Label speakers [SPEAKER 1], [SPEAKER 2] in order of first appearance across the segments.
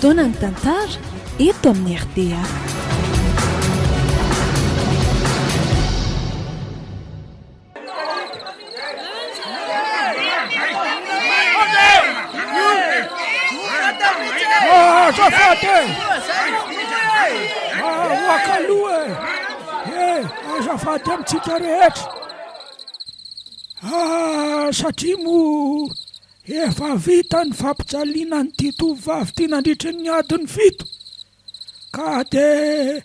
[SPEAKER 1] fotoana ny tantara eto amin'ny RDA.
[SPEAKER 2] Azafady amintsika rehetra satria mo efa vita ny fampijaliana nyity tovovavy ity nandritry ny adiny 7 ka de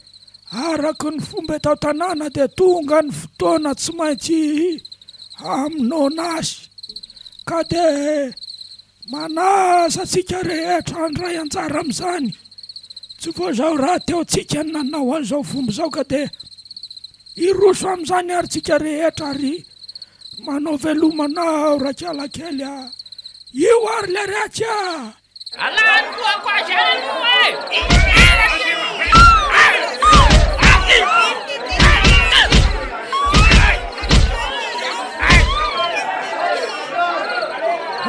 [SPEAKER 2] araka ny fomba eto tanàna de tonga ny fotoana tsy maintsy aminona azy ka de manasa antsika rehetra andray anjara amin'izany tsy voazao raha teo tsika nanao an'izao fomba zao ka de iroso amin'izany ary tsika rehetra ary manao velomanao rakala kely io ary le rehetra
[SPEAKER 3] alany koako azy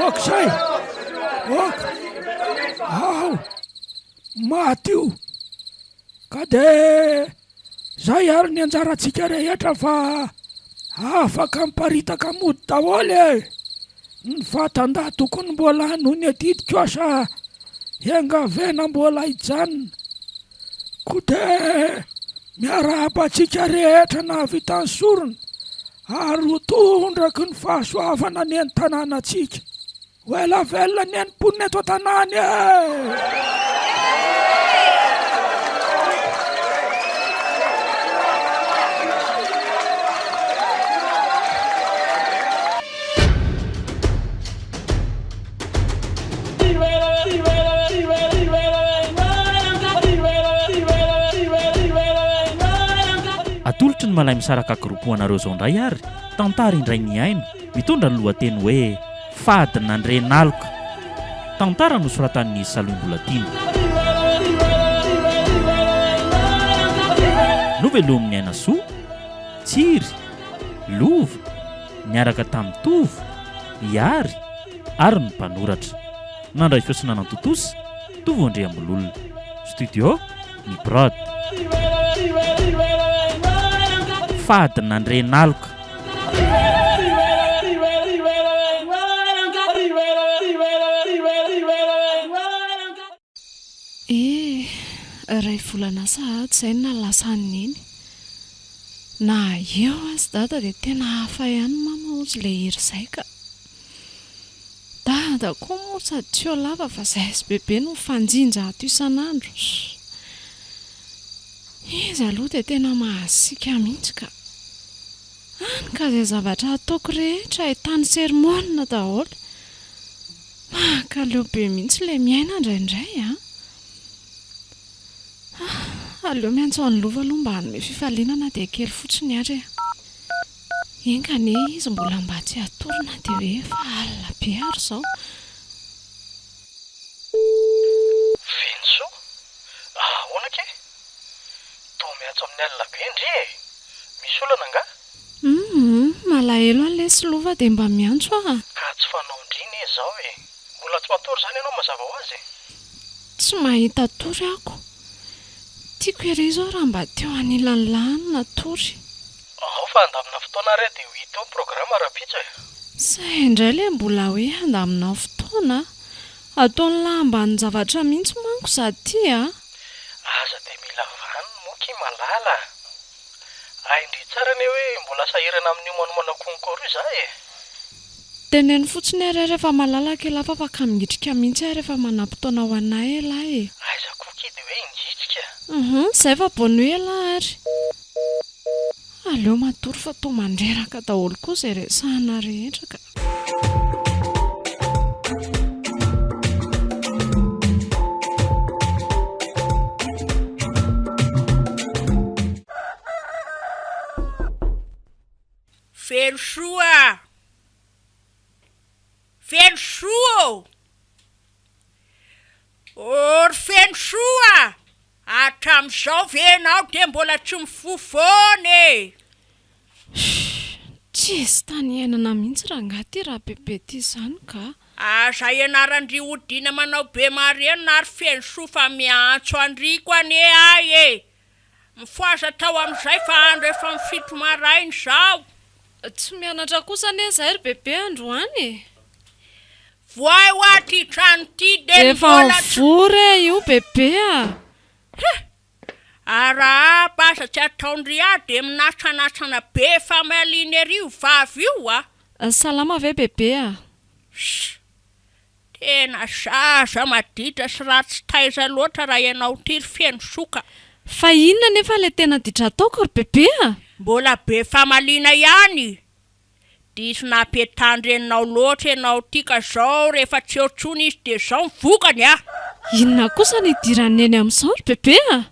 [SPEAKER 2] ok zay ok maty io ka de zay ary ny anjaratsika rehetra fa afaka miparitaka mody daholo ny vatanda tokony mbola hanony adidiko asa engavena mbola hijanona ko de miarahabatsika rehetra na vita ny sorona ary ho tondraky ny fahasoavana ny any tanànatsika hoela velona ny any mponina eto tanàny
[SPEAKER 4] atolotry ny malaimizaraka groupe-anareo zao ndray ary tantara indray ny aino mitondra ny lohateny hoe FADIN'ANDRIANALOKA tantara nosoratan'ny Saloim-Bolatino novelomin'ny aina soa tsiry lova niaraka tamin'ny tovo iary ary ny mpanoratra nandray fiosina nantotosa tovo Andriambololona studio ny PROD FADIN'ANDRIANALOKA
[SPEAKER 1] ray volana sahady zay nalasany iny na eo azy dada de tena hafa ihany mamaozy le hery zay ka dada koa moa sady tsy eo lava fa zay sy bebe no fanjinja ato isan'andro izy aloha de tena mahasika mihitsy ka any ka zay zavatra ataoko rehetra ahitany sermonina daholo makaleo be mihitsy le miaina indraindray aleo miantso any lova aloha mba hanome fifalinana de kely fotsiny ary engane izy mbola mba tsy atorina de hoe fa alina be ary zao
[SPEAKER 5] Vinso ahoana ke to miantso amin'ny alina be ndry misy olana nga
[SPEAKER 1] malahelo alesy lova de mba miantso
[SPEAKER 5] ka tsy fanao ndriny zao mbola tsy matory zany ianao mazava ho azy
[SPEAKER 1] tsy mahita tory ako tiako ery zao raha mba teo anilanilany tory
[SPEAKER 5] fa andamina fotoana re de ho hita programa rapitsa
[SPEAKER 1] zay indray le mbola hoe andamina fotoana ataony lamba ny zavatra mihitsy manko sady ty
[SPEAKER 5] aza de mila vany moky malala aindry tsara ne hoe mbola sahirana amin'ny monomona konkory io za
[SPEAKER 1] teneny fotsiny ary rehefa malalaka elafa afaka mingitrika mihitsy ary rehefa manam-potoana ho anay ela
[SPEAKER 5] aiza koky de hoe ingitrika
[SPEAKER 1] zay fa bony hoe ela ary aleo matory fa to mandreraka daholo koa zay resahana rehetra ka
[SPEAKER 3] Felsoa or Felsoa atram'izao venao de mbola tsy mifofony
[SPEAKER 1] tsy izy tany iainana mihitsy raha ngaty raha bebe ty zany ka
[SPEAKER 3] Aza ianarandry odiana manao be marena ary feno sofa miantso andriko ane ay e. Mifoaza tao amin'izay fa andro efa mifito maraina zao.
[SPEAKER 1] Tsy mianatra kosa ane zay ry bebe androany.
[SPEAKER 3] Voay ho aty trano ty de
[SPEAKER 1] Efa vory io bebe a.
[SPEAKER 3] Ara basa tsy ataondry a de minatranatana be famaliana ery vavy io a.
[SPEAKER 1] Salama ve bebe a?
[SPEAKER 3] Tena zaza maditra sy ratsy taiza loatra raha ianao tiry feno soka.
[SPEAKER 1] Fa inona nefa le tena ditra ataoko ry bebe a?
[SPEAKER 3] Mbola be famaliana ihany. Diso nampetandrenao loatra ianao tika zao rehefa tsy eo tsony izy de zao mivokany a.
[SPEAKER 1] Inona kosa ny idirany eny amin'izao ry bebe a?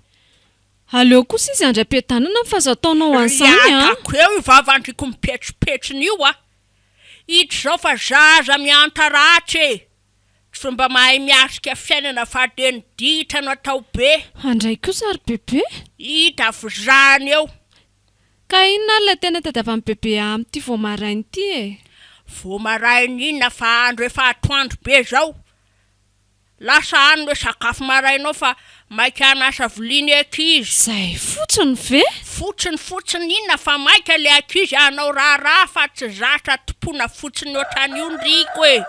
[SPEAKER 1] Aleo kosa izy andram-piatanana fa azo ataonao an'izany a.
[SPEAKER 3] Iatako eo ivavandriko mipetropetro io a. Ito zao fa zaza miantaratsy e. Tsy mba mahay miasika fiainana fa de ny ditra no atao be.
[SPEAKER 1] Handray kosa ry bebe?
[SPEAKER 3] Hita avizany eo.
[SPEAKER 1] Ka inona le tena tadiavan'ny bebe amin'ity vao maraina ity e?
[SPEAKER 3] Vao maraina inona fa andro efa atoandro be zao. Lasa andro hoe sakafo marainao fa maika anasa viliany ankizy.
[SPEAKER 1] Zay fotsiny ve?
[SPEAKER 3] Fotsiny inona fa maika le ankizy anao raharaha fa tsy zatra tompona fotsiny ohatrany io ndriko e.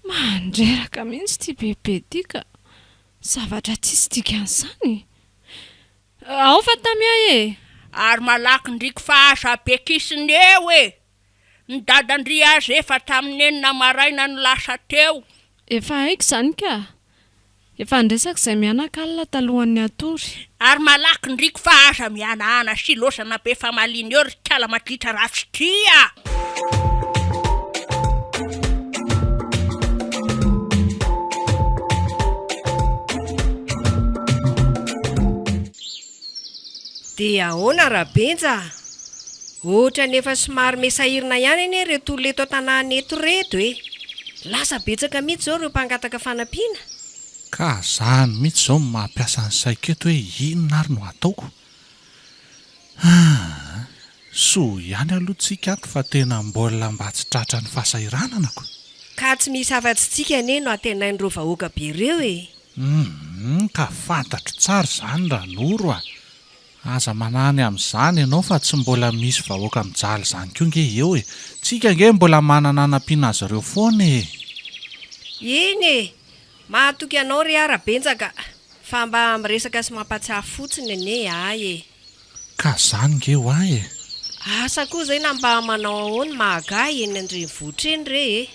[SPEAKER 1] Mandreraka mihitsy ty bebe ty ka. Zavatra tsisy dikan'izany. Ao fa tamia e.
[SPEAKER 3] Ary malaky ndriko fa aza bekisiny eo e. Ny dadandry azy efa tamin'ny enina maraina no lasa teo.
[SPEAKER 1] Efa haiko zany ka. Efa ndresaka izay mianakalina talohan'ny atory.
[SPEAKER 3] Ary malaky ndriko fa aza mianahana sy losana be famaliana eo ry kala madritra ratsy tia.
[SPEAKER 6] Dia ahoana rabenja? Ohatra nefa somary mesahirina ihany ane reto olona eto an-tanàna eto reto e. Lasa betsaka mihitsy zao ireo mpangataka fanampiana.
[SPEAKER 2] Ka zany mihitsy zao mampiasa ny saiko eto hoe inona ary no ataoko. So ihany aloha tsika ato fa tena mbola mba tsy tratra ny fahasahirananako.
[SPEAKER 6] Ka tsy misy afa-tsitsika ane no atenain'ireo vahoaka be ireo e.
[SPEAKER 2] Ka fantatro tsara zany raha noro a. Aza manany amin'izany ianao fa tsy mbola misy vahoaka mijaly zany koa nge eo e. Tsika nge mbola manana anampiana azy ireo foana e.
[SPEAKER 6] Iny e, mahatoky anao ry arabenjaka fa mba miresaka sy mampatsiahy fotsiny ane ay e.
[SPEAKER 2] Ka zany nge ho ahy e.
[SPEAKER 6] Asa koa zay na mba manao ahoany mahagahy eny andrenivohitra eny re e.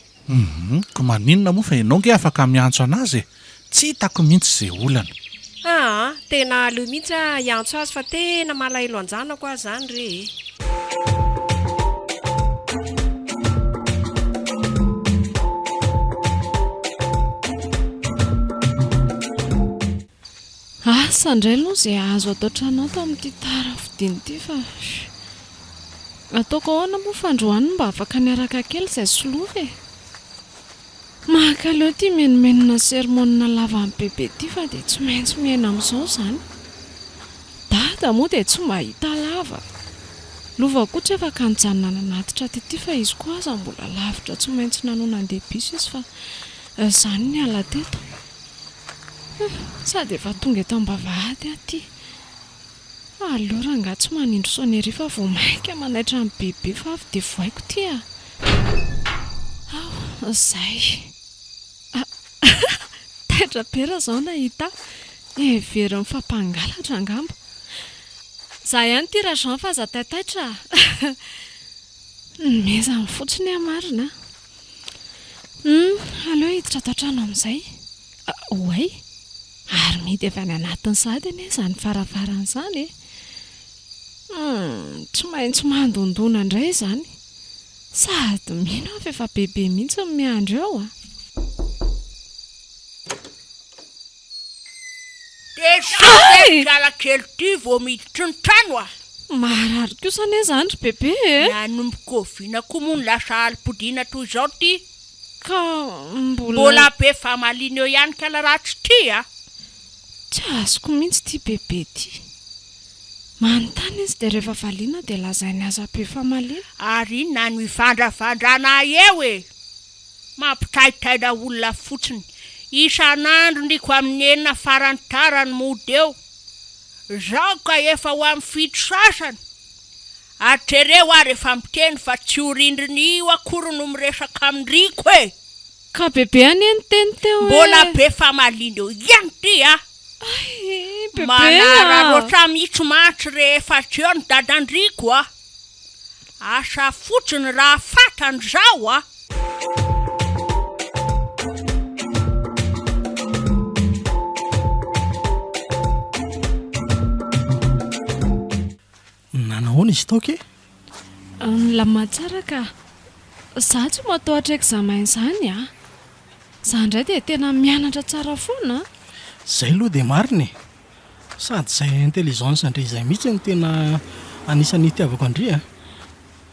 [SPEAKER 2] Ko maninona moa fa ianao nge afaka miantso anazy e. Tsy hitako mihitsy izay olana.
[SPEAKER 6] Tena aleo mihitsy iantso azy fa tena malahelo anjanako azy zany re e.
[SPEAKER 1] Sandray aloha izay azo atao tranao tamin'ity tara fidiny ity fa ataoko ahoana moa fa androany mba afaka niaraka kely izay solova e. Mahakaleo ty menomenona sermonina lava amin'ny bebe ty fa dia tsy maintsy miaina amin'izao zany. Dada moa dia tsy mba hita lava. Lova koatra efa ka nijanona nanatitra ty fa izy koa aza mbola lavitra tsy maintsy nanona andeha biso izy fa zany ny ala teto. Sady efa tonga eto ambavahady aty. Aleo raha nga tsy manindro sonnerie fa vao maika manaitra amin'ny bebe fa avy dia voaiko ty a. Zay. Taitra pera zao nahita. Everiny fampangalatra angamba. Za ihany ty raha Jean fa aza taitaitra. Mezany fotsiny amarina. Aleo hiditra tao trano amin'izay. Oay. Ary mety avy any anatiny sady ane zany farafarany zany e. Tsy maintsy mandondona indray zany. Sady mino aho efa bebe mihitsy ny miandro eo a.
[SPEAKER 3] Gala kely ty vao miditry ny trano a.
[SPEAKER 1] Marary kosa ane zany ry bebe e.
[SPEAKER 3] Nanomboka oviana koa moa ny lasa alipodiana toy izao ty.
[SPEAKER 1] Ka
[SPEAKER 3] mbola be famaliana eo ihany ka ratsy ty a.
[SPEAKER 1] Tsy azoko mihitsy ty bebe ty. Manontany izy dia rehefa valiana dia lazainy aza be famaliana.
[SPEAKER 3] Ary na no ivandravandrana eo e. Mampitaitaina olona fotsiny. Isan'andro ndiko amin'ny enina farany tarany mody eo. Zaho ka efa ho amin'ny fito sasany. Atrereo ary efa miteny fa tsy ho rindriny io akory no miresaka amindriko e.
[SPEAKER 1] Ka bebe any teny teo e.
[SPEAKER 3] Mbola be famaliana eo ihany ty a.
[SPEAKER 1] Ai, bebe.
[SPEAKER 3] Manararota mihitsy matry rehefa teo ny dadandriko a. Asa fotsiny raha fatany zao a.
[SPEAKER 5] Nanahoana izy tao ke?
[SPEAKER 1] Lama tsara ka. Za tsy matoatra examen zany a. Za ndray dia tena mianatra tsara foana.
[SPEAKER 5] Zay aloha dia marina. Sady izay intelligence indray izay mihitsy no tena anisan'ny itiavako andry a.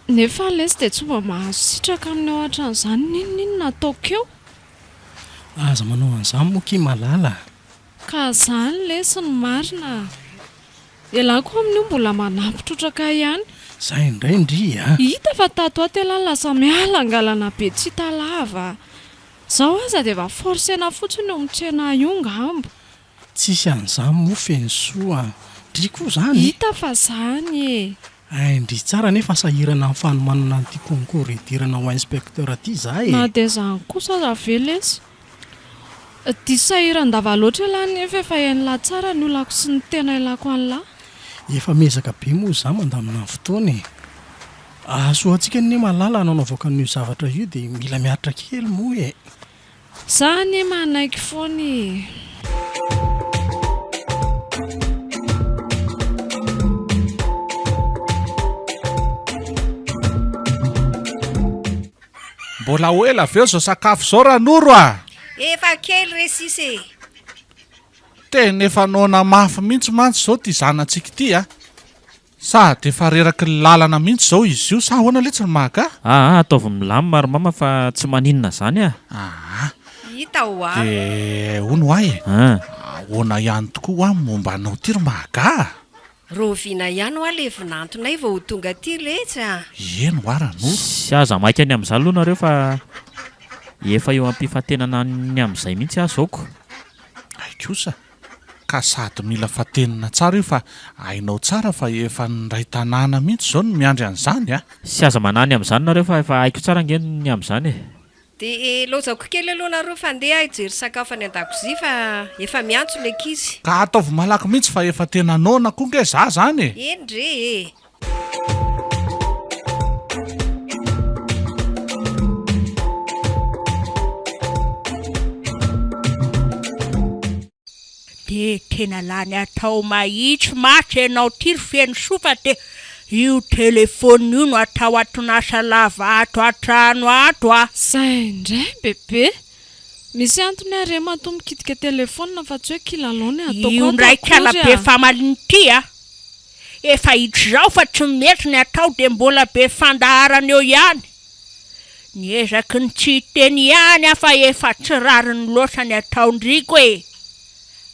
[SPEAKER 1] Nefa lesy dia tsy mba mahazo sitraka amin'ny ao atran'izany ninona ataoko eo.
[SPEAKER 5] Aza manao an'izany moa kia malala.
[SPEAKER 1] Ka zany lesy ny marina. Ialako amin'io mbola manampitrotraka ihany.
[SPEAKER 5] Zay indray ndry a.
[SPEAKER 1] Hita fa tato ato ela lasa mialangalana be tsy hita lava. Zao aza dia efa forsena fotsiny eo mitrena io ngamba.
[SPEAKER 5] Tsisy an'izany moa feno soa. Ndry koa zany.
[SPEAKER 1] Hita fa zany e.
[SPEAKER 5] Ay ndry tsara nefa sahirana amin'ny fanomanana an'ity concours idirana ho inspecteur aty za e.
[SPEAKER 1] Na dia zany kosa aza ve lesy. Ty sahiran-dava loatra lahy nefa efa hain'la tsara ny olako sy ny tena ilako an'lahy.
[SPEAKER 5] Efa mezaka be moa za mandamina fotoana e. Aso antsika ny malala nanaovaka n'io zavatra io dia mila miaritra kely moa e.
[SPEAKER 1] Za ny manaiky foana e.
[SPEAKER 7] Mbola hoela aveo zao sakafo zao ranoro a.
[SPEAKER 6] Efa kely resise.
[SPEAKER 7] Tena efa nona mafy mihitsy mantsy zao ty zanantsika ty a. Sady efa reraky ny lalana mihitsy zao izy io. Sa ahoana letsy ny maka?
[SPEAKER 4] Ataovy milamy maromama fa tsy maninona zany a.
[SPEAKER 6] Hita ho a.
[SPEAKER 7] Hono ahy ahoana ihany tokoa a momba anao ty ry maka.
[SPEAKER 6] Roviana ihany ho a le vinantonay vao ho tonga ty rehetra.
[SPEAKER 7] Eno a ranoro.
[SPEAKER 4] Sy aza maika any amin'izany aloha nareo fa efa eo ampifatenana ny amin'izay mihitsy azaoko.
[SPEAKER 7] Ay kosa. Ka sady mila fatenina tsara io fa hainao tsara fa efa nyray tanàna mihitsy zao no miandry an'izany a.
[SPEAKER 4] Sy aza manany amin'izany nareo fa efa haiko tsara ngeny ny amin'izany e.
[SPEAKER 6] Dia lozako kely aloha nareo fandeha hijery sakafo any an-dakozia fa efa miantso le kizy.
[SPEAKER 7] Ka ataovy malaky mihitsy fa efa tena nona koa nge za zany e.
[SPEAKER 6] Endre e.
[SPEAKER 3] De tena lany atao mahitsy matry ianao ty ry feno sofa de io telefôny io no atao atonasa lava ato atrano ato a.
[SPEAKER 1] Zay indray bebe. Misy antony are mato mikitika telefônina fa tsy hoe kilalao ataoko
[SPEAKER 3] io ndraikala be famaliny ty a. Efa hidry zao fa tsy mety ny atao de mbola be fandaharana eo ihany. Niezaky ny tsy teny ihany afa efa tsy rariny loatra ny ataondriko e.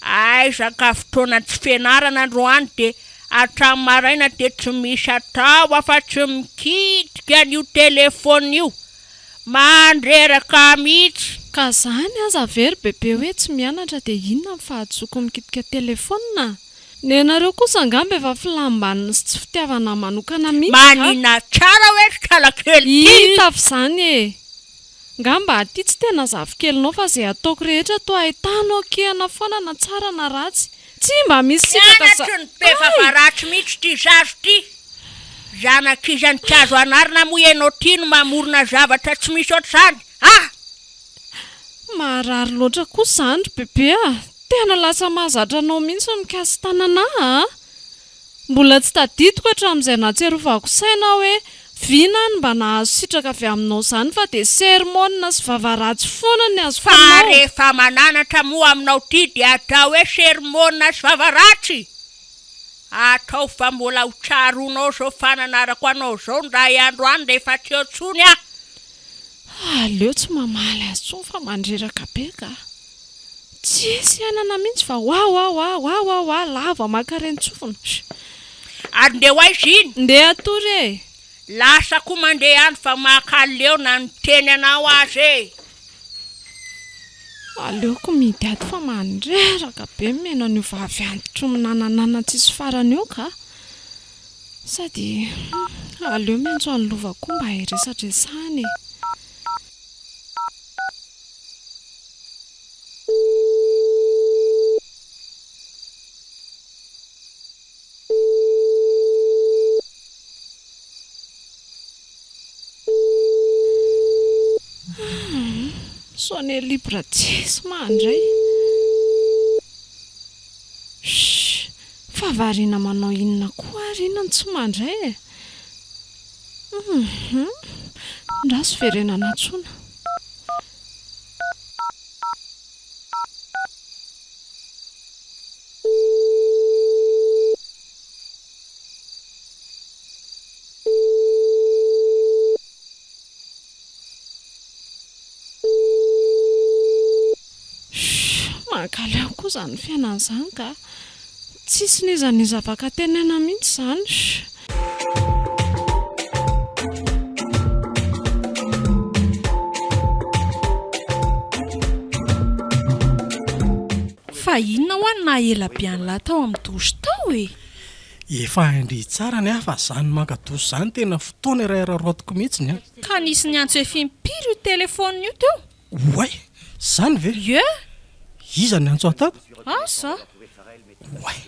[SPEAKER 3] Aizaka fotoana tsy fianarana androany de hatramin'ny maraina de tsy misy atao afa tsy mikitika an'io telefôny io. Mandreraka mihitsy.
[SPEAKER 1] Ka zany aza very bebe hoe tsy mianatra de inona ny fahadzoko mikitika telefônina. Ne nareo kosa angamba efa filambanina sy tsy fitiavana manokana mihitsy.
[SPEAKER 3] Manina tsara hoe kalakely ty.
[SPEAKER 1] Hita fa zany e. Ngamba aty tsy tena zavikelinao fa zay ataoko rehetra to ahitanao kehana foana na tsara na ratsy. Tsy mba misy sitraka sa.
[SPEAKER 3] Mianatry ny be favaratsy mihitsy ty zazo ty. Zanak'izany tsy azo anarina moa ianao ty no mamorona zavatra tsy misy ohatr'izany.
[SPEAKER 1] Marary loatra kosa zany bebe a. Tena lasa mahazatra anao mihitsy mikasy tanana mbola tsy tadidiko hatramin'izay natserovako saina hoe vina ny mba nahazo sitraka avy aminao zany fa de sermonina sy vavaratsy foana ny azo
[SPEAKER 3] fa rehefa mananatra moa aminao ty de atao hoe sermonina sy vavaratsy. Atao fa mbola ho tsaronao zao fananarako anao zao ndray androany de efa tsy eo tsony a.
[SPEAKER 1] Aleo tsy mamaly azy tsony fa mandreraka be ka. Tsisy anana mihitsy fa wa lava maka reny tsofina.
[SPEAKER 3] Ary ndeha hoaizy iny.
[SPEAKER 1] Ndeha atory e.
[SPEAKER 3] Lasa koa mandeha any fa makaleo na ny teny anao azy e.
[SPEAKER 1] aleoko midiady fa mandreraka be mena nio vavy antitro minananana tsisy farany eo ka sady aleo miantso any lovako mba hiresadresany sonne libre tsisy mandray fa varina manao inona koa ary inona tsy mandray ndraso verenana tsona mankaleo koa zany fiainana zany ka tsisy nizaniza afaka tenena mihitsy zany
[SPEAKER 3] fa inona ho any na ela be an'lahy tao amin'ny dosy tao e
[SPEAKER 5] efa handry tsara ny hafa zany mangadosy zany tena fotoana irahirarotiko mihitsy ny
[SPEAKER 3] ka nisy ny antso efimpiry io telefona io teo
[SPEAKER 5] oay zany ve
[SPEAKER 3] ye
[SPEAKER 5] iza ny antso atato
[SPEAKER 3] asa
[SPEAKER 5] oay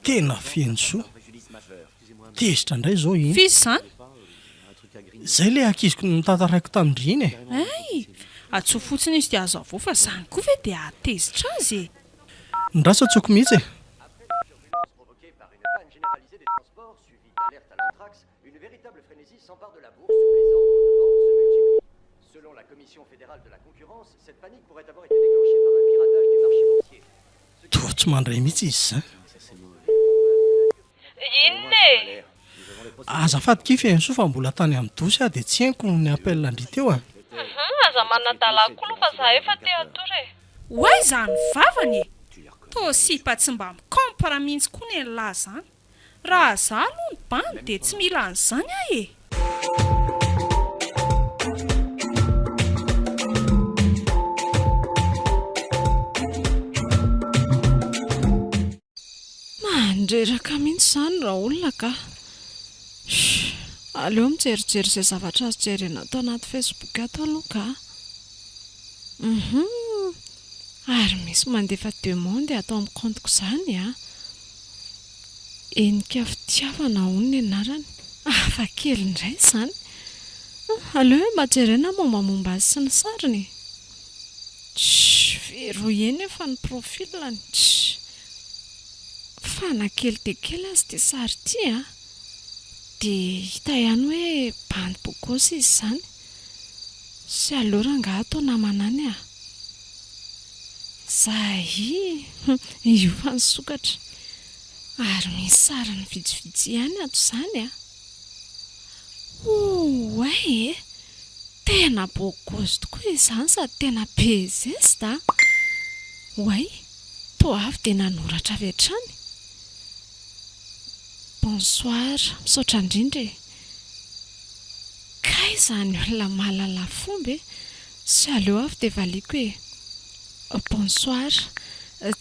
[SPEAKER 5] tena fiensoa tezitra indray zao iny
[SPEAKER 3] fizy zany
[SPEAKER 5] zay le akiziko nitantaraiko tamindriny e
[SPEAKER 3] ay atso fotsiny izy dia azo avo fa zany koa ve dia atezitra azy e
[SPEAKER 5] ndraso atsoko mihitsy e toa tsy mandray mihitsy izy zany
[SPEAKER 8] inona e
[SPEAKER 5] azafady kify enso fa mbola tany amin'ny dosy a dia tsy haiko ny appel andry teo a
[SPEAKER 8] aza manadala koa aloha fa za efa te atory e
[SPEAKER 3] hoay zany vavany e to sipa tsy mba mikompara mihitsy koa ny lahy zany raha za aloha ny bany dia tsy mila an'izany ah e
[SPEAKER 1] mandreraka mihitsy zany raha olona ka aleo mijerijery izay zavatra azo jerena atao anaty Facebook ato aloha ka ary misy mandefa demande atao amin'ny compteko zany a enika fitiavana hono ny anarany afa kely indray zany aleo mba jerena mombamomba azy sy ny sariny veroeny efa ny profilany fanakely dia kely azy dia sary ty a dia hita ihany hoe bande bokosy izy zany sy aleo ranga atao namanany a zay io fa ny sokatra ary misy sarany vitsivitsy ihany ato zany a oay e tena bokosy tokoa izany sady tena bezesta oay to avy dia nanoratra avy hatrany bonsoir misaotra indrindra e kay zany olona mahalala fomba e sy aleo avy dia valiko hoe bonsoir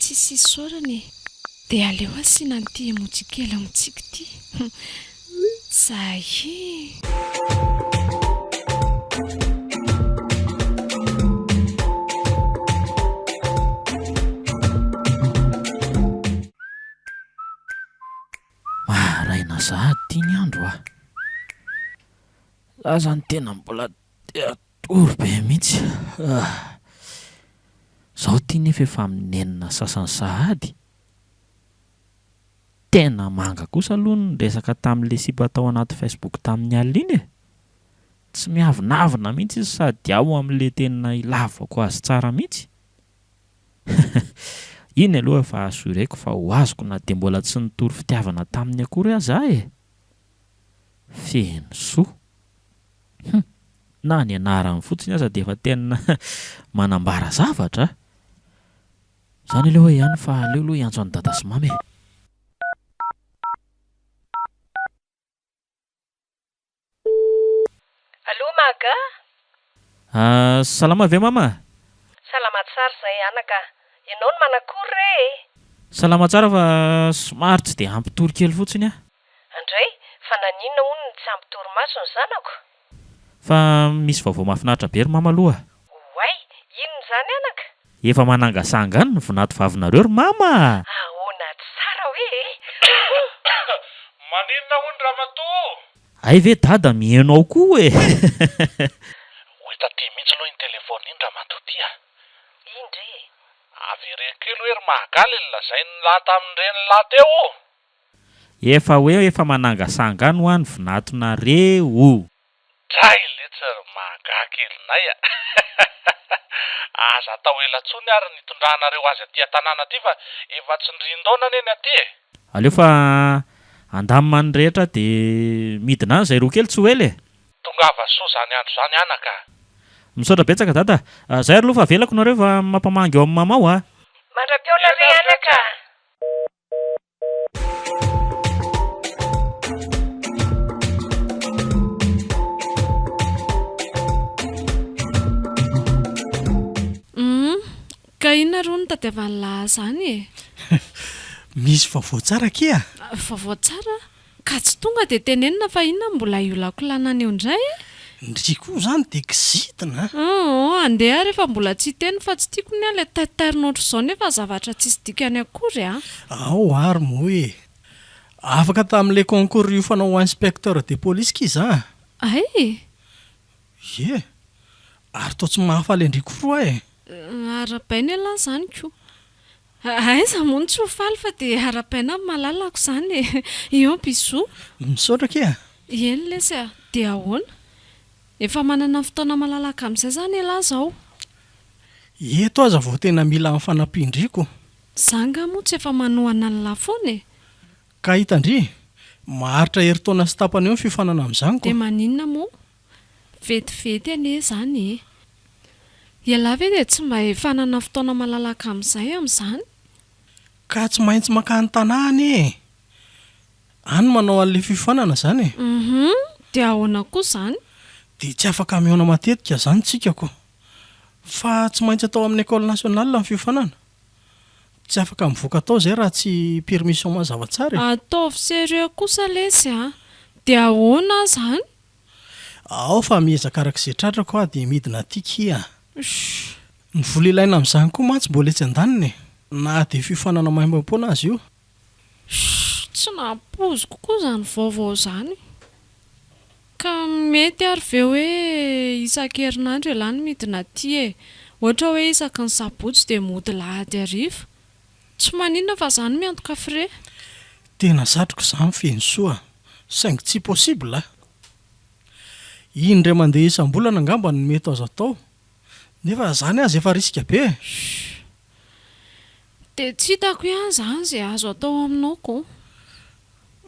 [SPEAKER 1] tsisy isorany dia aleo asiana n'ity emoji kely amintsika ity zay
[SPEAKER 4] raina sahady tia ny andro a za zany tena mbola atory be mihitsy zaho tia nefa efa aminenina sasany sahady tena manga kosa aloha ny resaka tamin'le sipa tao anaty Facebook tamin'ny alina iny e tsy miavinavina mihitsy izy sady ao amin'le tena ilavako azy tsara mihitsy iny aloha efa assureko fa ho azoko na dia mbola tsy nitory fitiavana tamin'ny akory aza e feno soa na ny anarany fotsiny aza dia efa tena manambara zavatra zany aloha ihany fa aleo aloha iantso any dada sy mamy
[SPEAKER 8] allo maga
[SPEAKER 4] salama ve mama
[SPEAKER 6] Salama tsara izay anaka. Ianao no manakory re?
[SPEAKER 4] Salama tsara fa somary tsy dia ampitory kely fotsiny a.
[SPEAKER 6] Andray, fa naninona hono ny tsy ampitory-maso ny zanako?
[SPEAKER 4] Fa misy vaovao mahafinaritra be ry mama aloha.
[SPEAKER 6] Oay, inona izany anaka?
[SPEAKER 4] Efa manangasangany ny vonato vavinareo ry mama.
[SPEAKER 6] Ahoana tsara hoe?
[SPEAKER 7] Maninona hono ramatoa?
[SPEAKER 4] Ay ve dada mihainao koa e.
[SPEAKER 7] Ho taty mihitsy aloha iny telefona iny ramatoa ty a.
[SPEAKER 6] Indre?
[SPEAKER 7] Averenkely hoe ry mahagaly ny lazainy lahy tamin'ireny lahy teo.
[SPEAKER 4] Efa manangasangany ho any vonatonareo.
[SPEAKER 7] Dray letsy ry mahagakelynay a. Aza atao elatsony ary nitondrahanareo azy aty an-tanàna aty fa efa tsy ndrin-daona neny aty e.
[SPEAKER 4] Aleo fa andamany rehetra dia midina izay roa kely tsy ho ely e.
[SPEAKER 7] Tongava soa zany andro zany anaka.
[SPEAKER 4] Misaotra betsaka dada. Zay ary aloha fa avelako nareo fa mampamangy eo amin'ny mamao a.
[SPEAKER 6] Mandra-piona re anaka.
[SPEAKER 1] Ka inona ro ny tadiavan'ny lahy zany e?
[SPEAKER 5] Misy vaovao tsara kia.
[SPEAKER 1] Vaovao tsara? Ka tsy tonga dia tenenina fa inona mbola iolakolana any eo indray e?
[SPEAKER 5] Ndry koa zany dia kizitina.
[SPEAKER 1] Andeha rehefa mbola tsy teny fa tsy tiako ny a ilay taitarin'ohatr' izao nefa zavatra tsy dikany akory a.
[SPEAKER 5] Ao ary moa e. Afaka tamin'ilay concours iofanao inspecteur de police kiza.
[SPEAKER 1] Ay?
[SPEAKER 5] Ye. Ary toa tsy mahafaly andriko roa e.
[SPEAKER 1] Arapaina aloha zany koa. Aiza moa tsy ho faly fa dia arapaina malalako zany e. Io bisou.
[SPEAKER 5] Misaotra kia.
[SPEAKER 1] Eny lesy a. Dia ahoana? Efa manana fotoana malalaka amin'izay zany lahy zao.
[SPEAKER 5] Eto aza vao tena mila amin'ny fanampin-driko.
[SPEAKER 1] Zanga moa tsy efa manohana ny lahy foana e.
[SPEAKER 5] Ka hitandry, maharitra herintaona sy tapany eo ny fifanana amin'izany
[SPEAKER 1] Dia
[SPEAKER 5] koa.
[SPEAKER 1] maninona moa? Vetivety anie zany e. Ialahy ve dia tsy mba efanana fotoana malalaka amin'izany?
[SPEAKER 5] Ka tsy maintsy makany tanàna e. Any manao an'ilay fifanana zany e.
[SPEAKER 1] Dia ahoana koa zany?
[SPEAKER 5] Dia tsy afaka mihaona matetika zany tsikako. Fa tsy maintsy atao amin'ny école nationale ny fifanana. Tsy afaka mivoaka atao zay raha tsy permission mazava tsara e.
[SPEAKER 1] Ataovy sérieux kosa lesy a. Dia ahoana zany?
[SPEAKER 5] Ao fa miezaka arak'izay tratrako dia midina aty kia. Ny vola ilaina amin'izany koa mantsy mbola etsy an-daniny. Na dia fifanana maimam-poana azy io.
[SPEAKER 1] Tsy nampoziko koa zany vaovao zany. Ka mety ary ve hoe isan-kerinandro ialahy no midina aty e. Ohatra hoe isaky ny sabotsy dia mody lahady hariva. Tsy maninona fa zany miantoka frais.
[SPEAKER 5] Tena satroko izany feno soa. Saingy tsy possible. Indray mandeha isam-bolana angamba no mety azo atao. Nefa zany azy efa risika be.
[SPEAKER 1] Dia tsy hitako ihany zany izay azo atao aminao koa.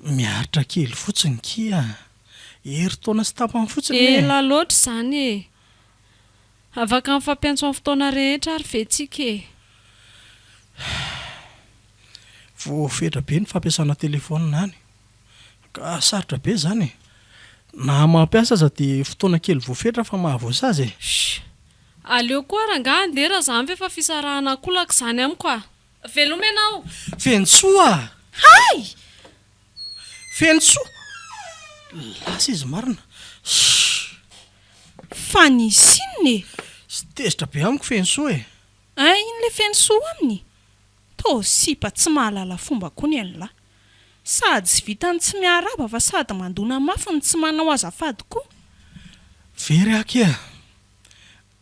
[SPEAKER 5] Miharitra kely fotsiny kia. Herintaona sy tapany fotsiny e.
[SPEAKER 1] Ela loatra izany e. Afaka mifampiantso amin'ny fotoana rehetra ary ventsika e.
[SPEAKER 5] Voafetra be ny fampiasana telefona any. Ka sarotra be zany e. Na mampiasa aza dia fotoana kely voafetra fa mahavoasazy e.
[SPEAKER 1] Aleo koa rangaha andeha raha zany ve fa fisarahana kolaka izany amiko a. Veloma ianao.
[SPEAKER 5] Fensoa!
[SPEAKER 6] Hay!
[SPEAKER 5] Fensoa! Lasa izy marina.
[SPEAKER 3] Fa nisy inona e?
[SPEAKER 5] Sy tezitra be amiko fensoa e.
[SPEAKER 3] Iny le fensoa aminy. Tô sipa tsy mahalala fomba koa ny lahy. Sady tsy vitany tsy miaraba fa sady mandona mafy ny tsy manao azafady koa.
[SPEAKER 5] Very akia.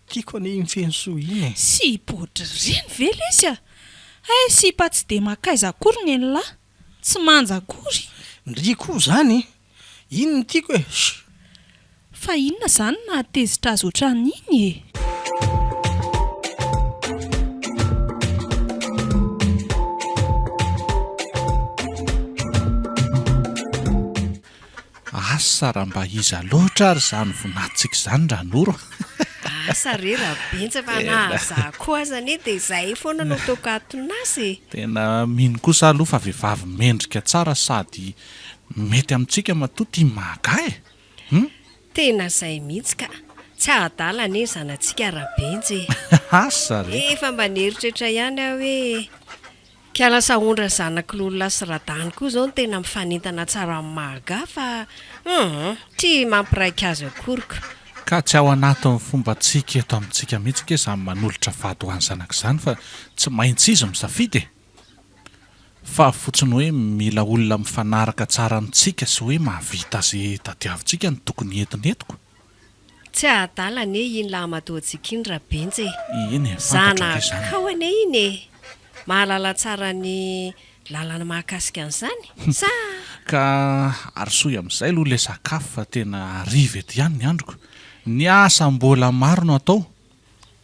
[SPEAKER 5] Tiako ny fensoa iny e.
[SPEAKER 3] Si botra reny ve lesy a? Sipa tsy dia makaiza akory ny lahy. Tsy manja akory.
[SPEAKER 5] Ndry koa zany. Iny ny tiako e.
[SPEAKER 3] Fa inona zany nahatezitra azy ohatran'iny e?
[SPEAKER 7] Asa raha mba iza loatra ary izany vonatsika izany ranoro.
[SPEAKER 6] Asa re raha bentsa fa nahaza koa azany dia izay foana no toka atonasy.
[SPEAKER 7] Tena mino kosa aloha fa vehivavy mendrika tsara sady mety amintsika matoa tia mahagahy.
[SPEAKER 6] Tena izay mihitsy ka. tsy adalana zanantsika rabenjy
[SPEAKER 7] asa re
[SPEAKER 6] efa mba neritrehitra ihany aho hoe kialasahondra zanak'olona sy radany koa zao no tena mifanentana tsara amin'ny mahaga fa ty mampiraika azy akoriko
[SPEAKER 7] ka tsy ao anatin'ny fomba tsika eto amintsika mihitsy ke izany manolotra vady ho any zanak'izany fa tsy maintsy izy misafidy fa fotsiny hoe mila olona mifanaraka tsara amintsika sy hoe mahavita azy tadiavintsika ny tokony entinetiko
[SPEAKER 6] tsy adalana iny la matoantsika iny rabenjy
[SPEAKER 7] iny
[SPEAKER 6] zanakao ane iny mahalala tsara ny lalana mahakasika an'izany sa
[SPEAKER 7] ka arysoy amin'izay aloha ilay sakafo fa tena ariva eto ihany ny androko ny asa mbola maro no atao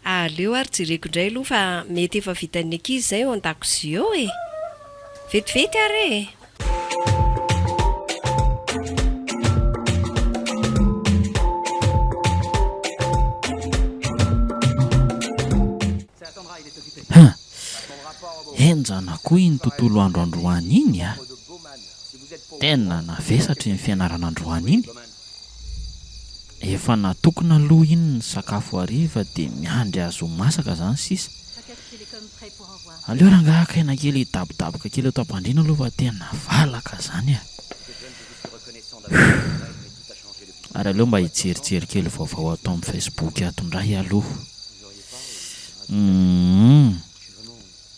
[SPEAKER 6] aleo ary jereko indray aloha fa mety efa vitan'ny ankizy izay eo an-dakozia eo e vetivety ary e
[SPEAKER 4] enjana koa iny tontolo androandroany iny a tena navesatra ny fianarana androany iny efa natokona aloha iny ny sakafo hariva dia miandry azo masaka zany sisa aleo rangahaka aina kely dabodaboka kely eto am-pandriana aloha fa tena valaka zany a ary aleo mba hijerijery kely vaovao atao amin'ny Facebook atondray aloha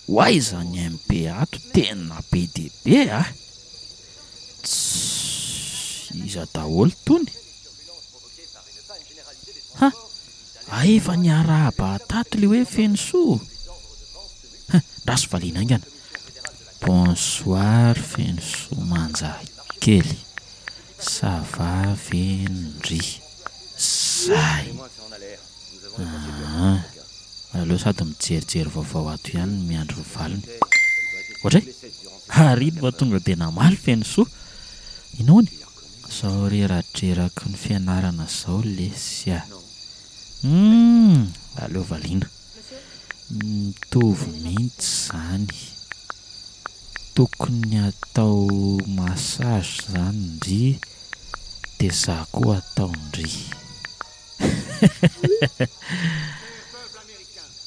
[SPEAKER 4] hoay zany MP ato tena be dia be a iza daholo tony ha efa ny arahaba tato le hoe feno soa raso valiana ingana bonsoir feno soa manja kely sava vendry zay aleo sady mijerijery vaovao ato ihany miandro valiny ohatray arino fa tonga dia namaly feno soa inaony zao reradreraky ny fianarana zao lesy a aleo valiana mitovy mihitsy zany tokony atao massage zany ndry dia za koa atao ndry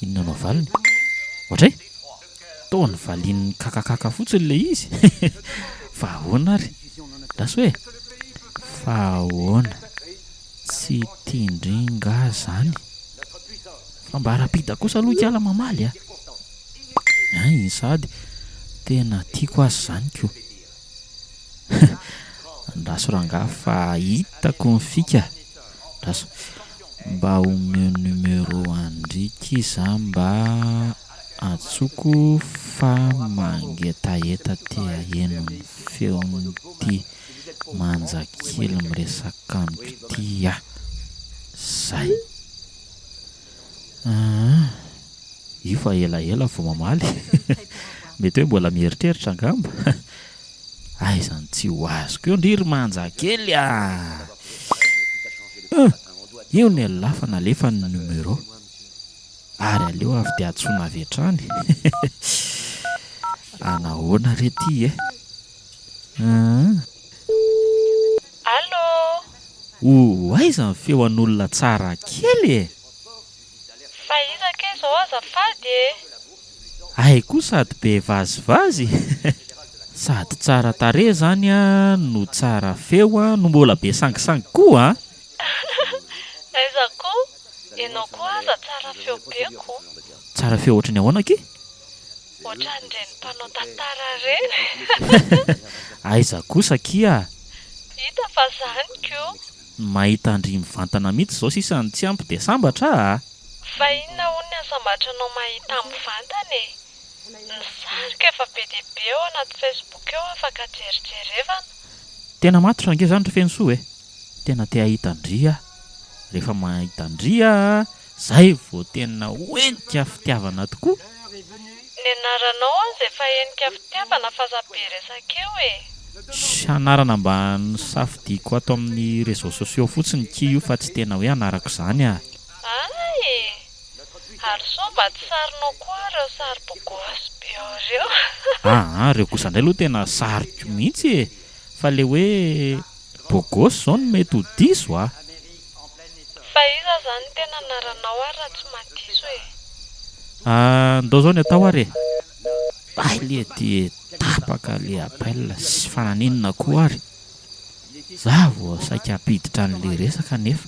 [SPEAKER 4] inona anao valiny ohatray taony valin'ny kakakaka fotsiny le izy fa ahoana ary rasy hoe fa ahoana tsy tindringa zany fa mba rapida kosa aloha kiala mamaly a iny sady tena tiako azy zany ko andraso rangaha fa hitako ny fika raso mba omeo numero andriky za mba atsoko fa mangetaeta tea eno ny feon'ity manja kely miresaka amiko ty a zay io fa elaela vao mamaly mety hoe mbola mieritreritra angamba zany tsy ho azoko eo ndry ry manja kely a io ny alafa nalefa ny numero ary aleo avy dia atsoina avy hatrany anahoana rety
[SPEAKER 8] allo
[SPEAKER 4] aiza ny feoan'olona tsara kely
[SPEAKER 8] fa iza ke zao azafady
[SPEAKER 4] ay koa sady be vazivazy sady tsara tare zany a no tsara feo a no mbola be sangisangy koa
[SPEAKER 8] aiza koa ianao koa aza tsara feo beko
[SPEAKER 4] tsara feo ohatrany ahoana ke
[SPEAKER 8] ohatran'ireny mpanao tantara reny
[SPEAKER 4] aiza kosa kia
[SPEAKER 8] hita fa zany ko
[SPEAKER 4] mahita andry mivantana mihitsy zao sisany tsy ampy dia sambatra
[SPEAKER 8] fa inona hono ny asambatranao mahita mivantana ny sarika efa be dia be eo anaty Facebook eo afaka jerijerevana
[SPEAKER 4] tena matotra ange zany ry fenosoa tena te ahita andria rehefa mahita andria zay vao tena hoentika fitiavana tokoa
[SPEAKER 8] ny anaranao azy efa enika fitiavana fa zabe resakeo
[SPEAKER 4] sy anarana mba nysafidiako ato amin'ny réseaux sociaux fotsiny ki io fa tsy tena hoe anarako zany
[SPEAKER 8] ay ary so mba tsy sarinao koa reo sary bogosy be reo
[SPEAKER 4] reo kosa indray aloha tena sariko mihitsy fa le hoe bogosy zao no mety ho diso
[SPEAKER 8] Fa iza zany tena naranao ary raha tsy madiso e.
[SPEAKER 4] Ndao zao ny atao ary le dia tapaka le appel sy fananinina koa ary za vao saika apiditra an'le resaka nefa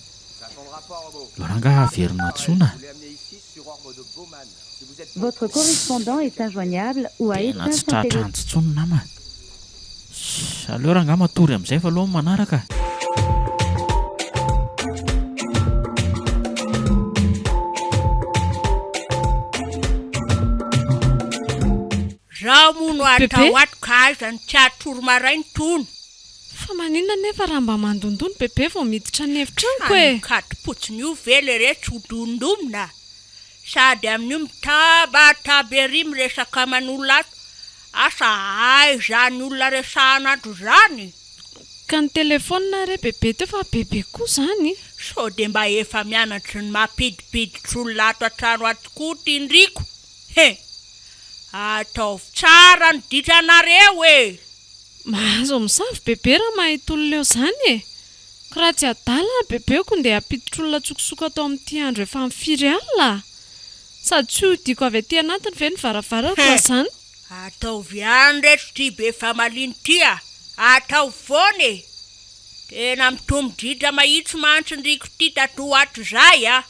[SPEAKER 4] loranga averina tsona.
[SPEAKER 9] Votre correspondant est injoignable ou a
[SPEAKER 4] tena
[SPEAKER 9] éteint
[SPEAKER 4] tsy
[SPEAKER 9] son
[SPEAKER 4] tratra
[SPEAKER 9] téléphone.
[SPEAKER 4] antsitsony nama. Aleo ranga matory amin'izay fa aloha manaraka.
[SPEAKER 3] Raha mono atao atoka aza ny tiatoro marainy tony.
[SPEAKER 1] Fa maninona nefa raha mba mandondony bebe vao miditra ny efitraniko e.
[SPEAKER 3] Katipotsiny io vele rehetra hodondomina. Sady amin'io mitabataba ery miresaka man'olona ato. Asa aiza ny olona resahana ato zany.
[SPEAKER 1] Ka ny telefona re bebe teo fa bebe koa zany.
[SPEAKER 3] So de mba efa mianatry ny mampidipiditra olona ato an-trano ato koa tindriko. Ataovy tsara ny ditranareo e.
[SPEAKER 1] Mahazo misavy bebe raha mahita olona eo zany e. Ka raha tsy adala bebe ko nde apiditra olona tsokotsoko atao amin'ity andro efa mifiry alina. Sady tsy hodiko avy aty anatiny ve ny varavarako zany.
[SPEAKER 3] Ataovy ihany rehetra ty be famaliny tya. Ataovy foana e. Tena mitombodritra mahitsy mantsindriko ty tato ato zay a.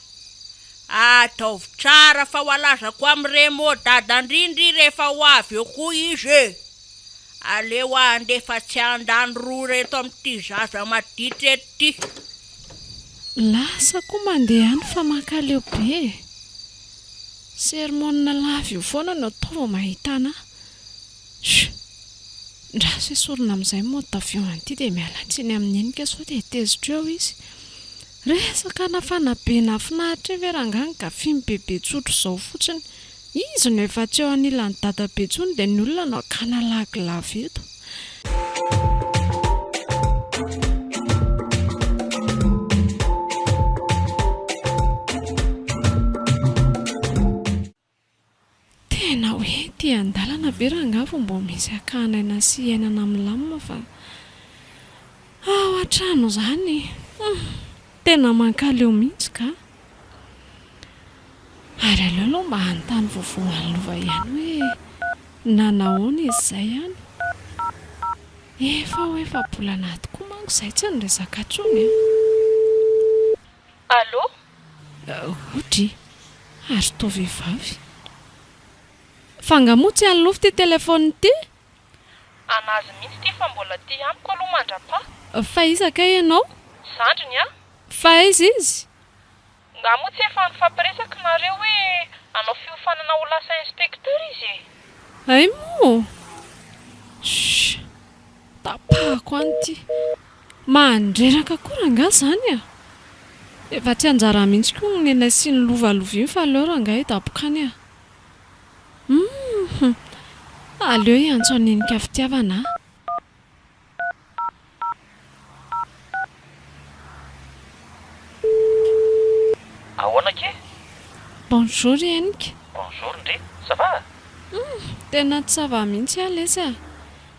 [SPEAKER 3] Ataovy tsara fa ho alazako amin'ireo dadandrindry rehefa ho avy eo koa izy e. Aleo andefa tsy andany roa reto amin'ity zaza maditra eto ty.
[SPEAKER 1] Lasa koa mandeha any fa mankaleo be. Sermona lava io foana no atao vao mahita ana. Ndraso esorina amin'izay mode d'avion an'ity dia miala tsiny amin'iny ka sao dia tezitra eo izy. Resaka nafana be nafinahitra ve rangany gafimy bebe tsotro izao fotsiny. Izy no efa tsy eo anilany dada be tsony dia ny olona no akana lagilava eto. Tena hoe tia andalana be rangavo mbo misy akanaina sy iainana milamina fa ao an-trano zany. Tena mankaleo mihitsy ka. Ary aleo aloha mba hanontany vaovao an'ny lova ihany hoe nanahoana izy izay ihany. Efa bolana tokoa manko izay tsy niresaka atsony.
[SPEAKER 8] Allô?
[SPEAKER 1] Odry, ary toa vehivavy. Fangamotsy any lofo ty telefony ity?
[SPEAKER 8] Anazy mihitsy ty fa mbola ty amiko aloha mandrapa.
[SPEAKER 1] Fa iza ka ianao?
[SPEAKER 8] Zandriny a?
[SPEAKER 1] Fa izy?
[SPEAKER 8] Nga moa tsy efa nifampiresaka nareo hoe anao fiofanana ho lasa inspecteur izy e.
[SPEAKER 1] Ay mo? Tapahako an'ity. Mandreraka koa ranga zany a. Efa tsy anjara mihitsy koa ny sy ny lovaloviny fa aleo ranga idapokany a. Aleo iantso aninika fitiavana.
[SPEAKER 4] Ahoana ke?
[SPEAKER 1] Bonjour Yannick.
[SPEAKER 4] Bonjour ndre, ça va?
[SPEAKER 1] Tena tsy sava mihitsy alesa.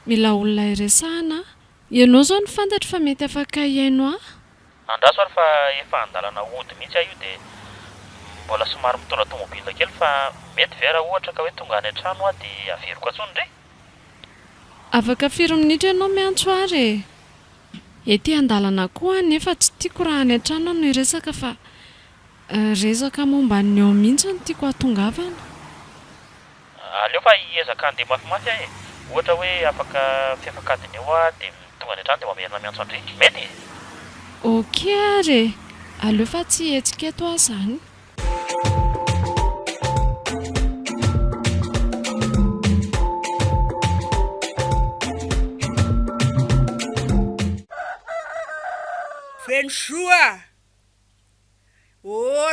[SPEAKER 1] Mila olona iresahana. Ianao zao ny fantatra fa mety afaka iaino
[SPEAKER 4] Andraso ary fa efa andalana ody mihitsy io dia mbola somary mitondra tomobila kely fa mety vera ohatra ka hoe tonga any an-trano dia averiko atsony ndre.
[SPEAKER 1] Afaka 4 minitra ianao miantso ary. Ety andalana koa nefa tsy tiako raha any an-trano no iresaka fa resaka momba ny eo mihitsy no tiako atongavana.
[SPEAKER 4] Aleo fa hiezaka andeha mafimafy e. Ohatra hoe afaka fiafakadiny eo dia tonga any an-trano dia mamerina miantso andre. Mety?
[SPEAKER 1] Ok ary. Aleo fa tsy hetsika eto zany.
[SPEAKER 3] Feno soa.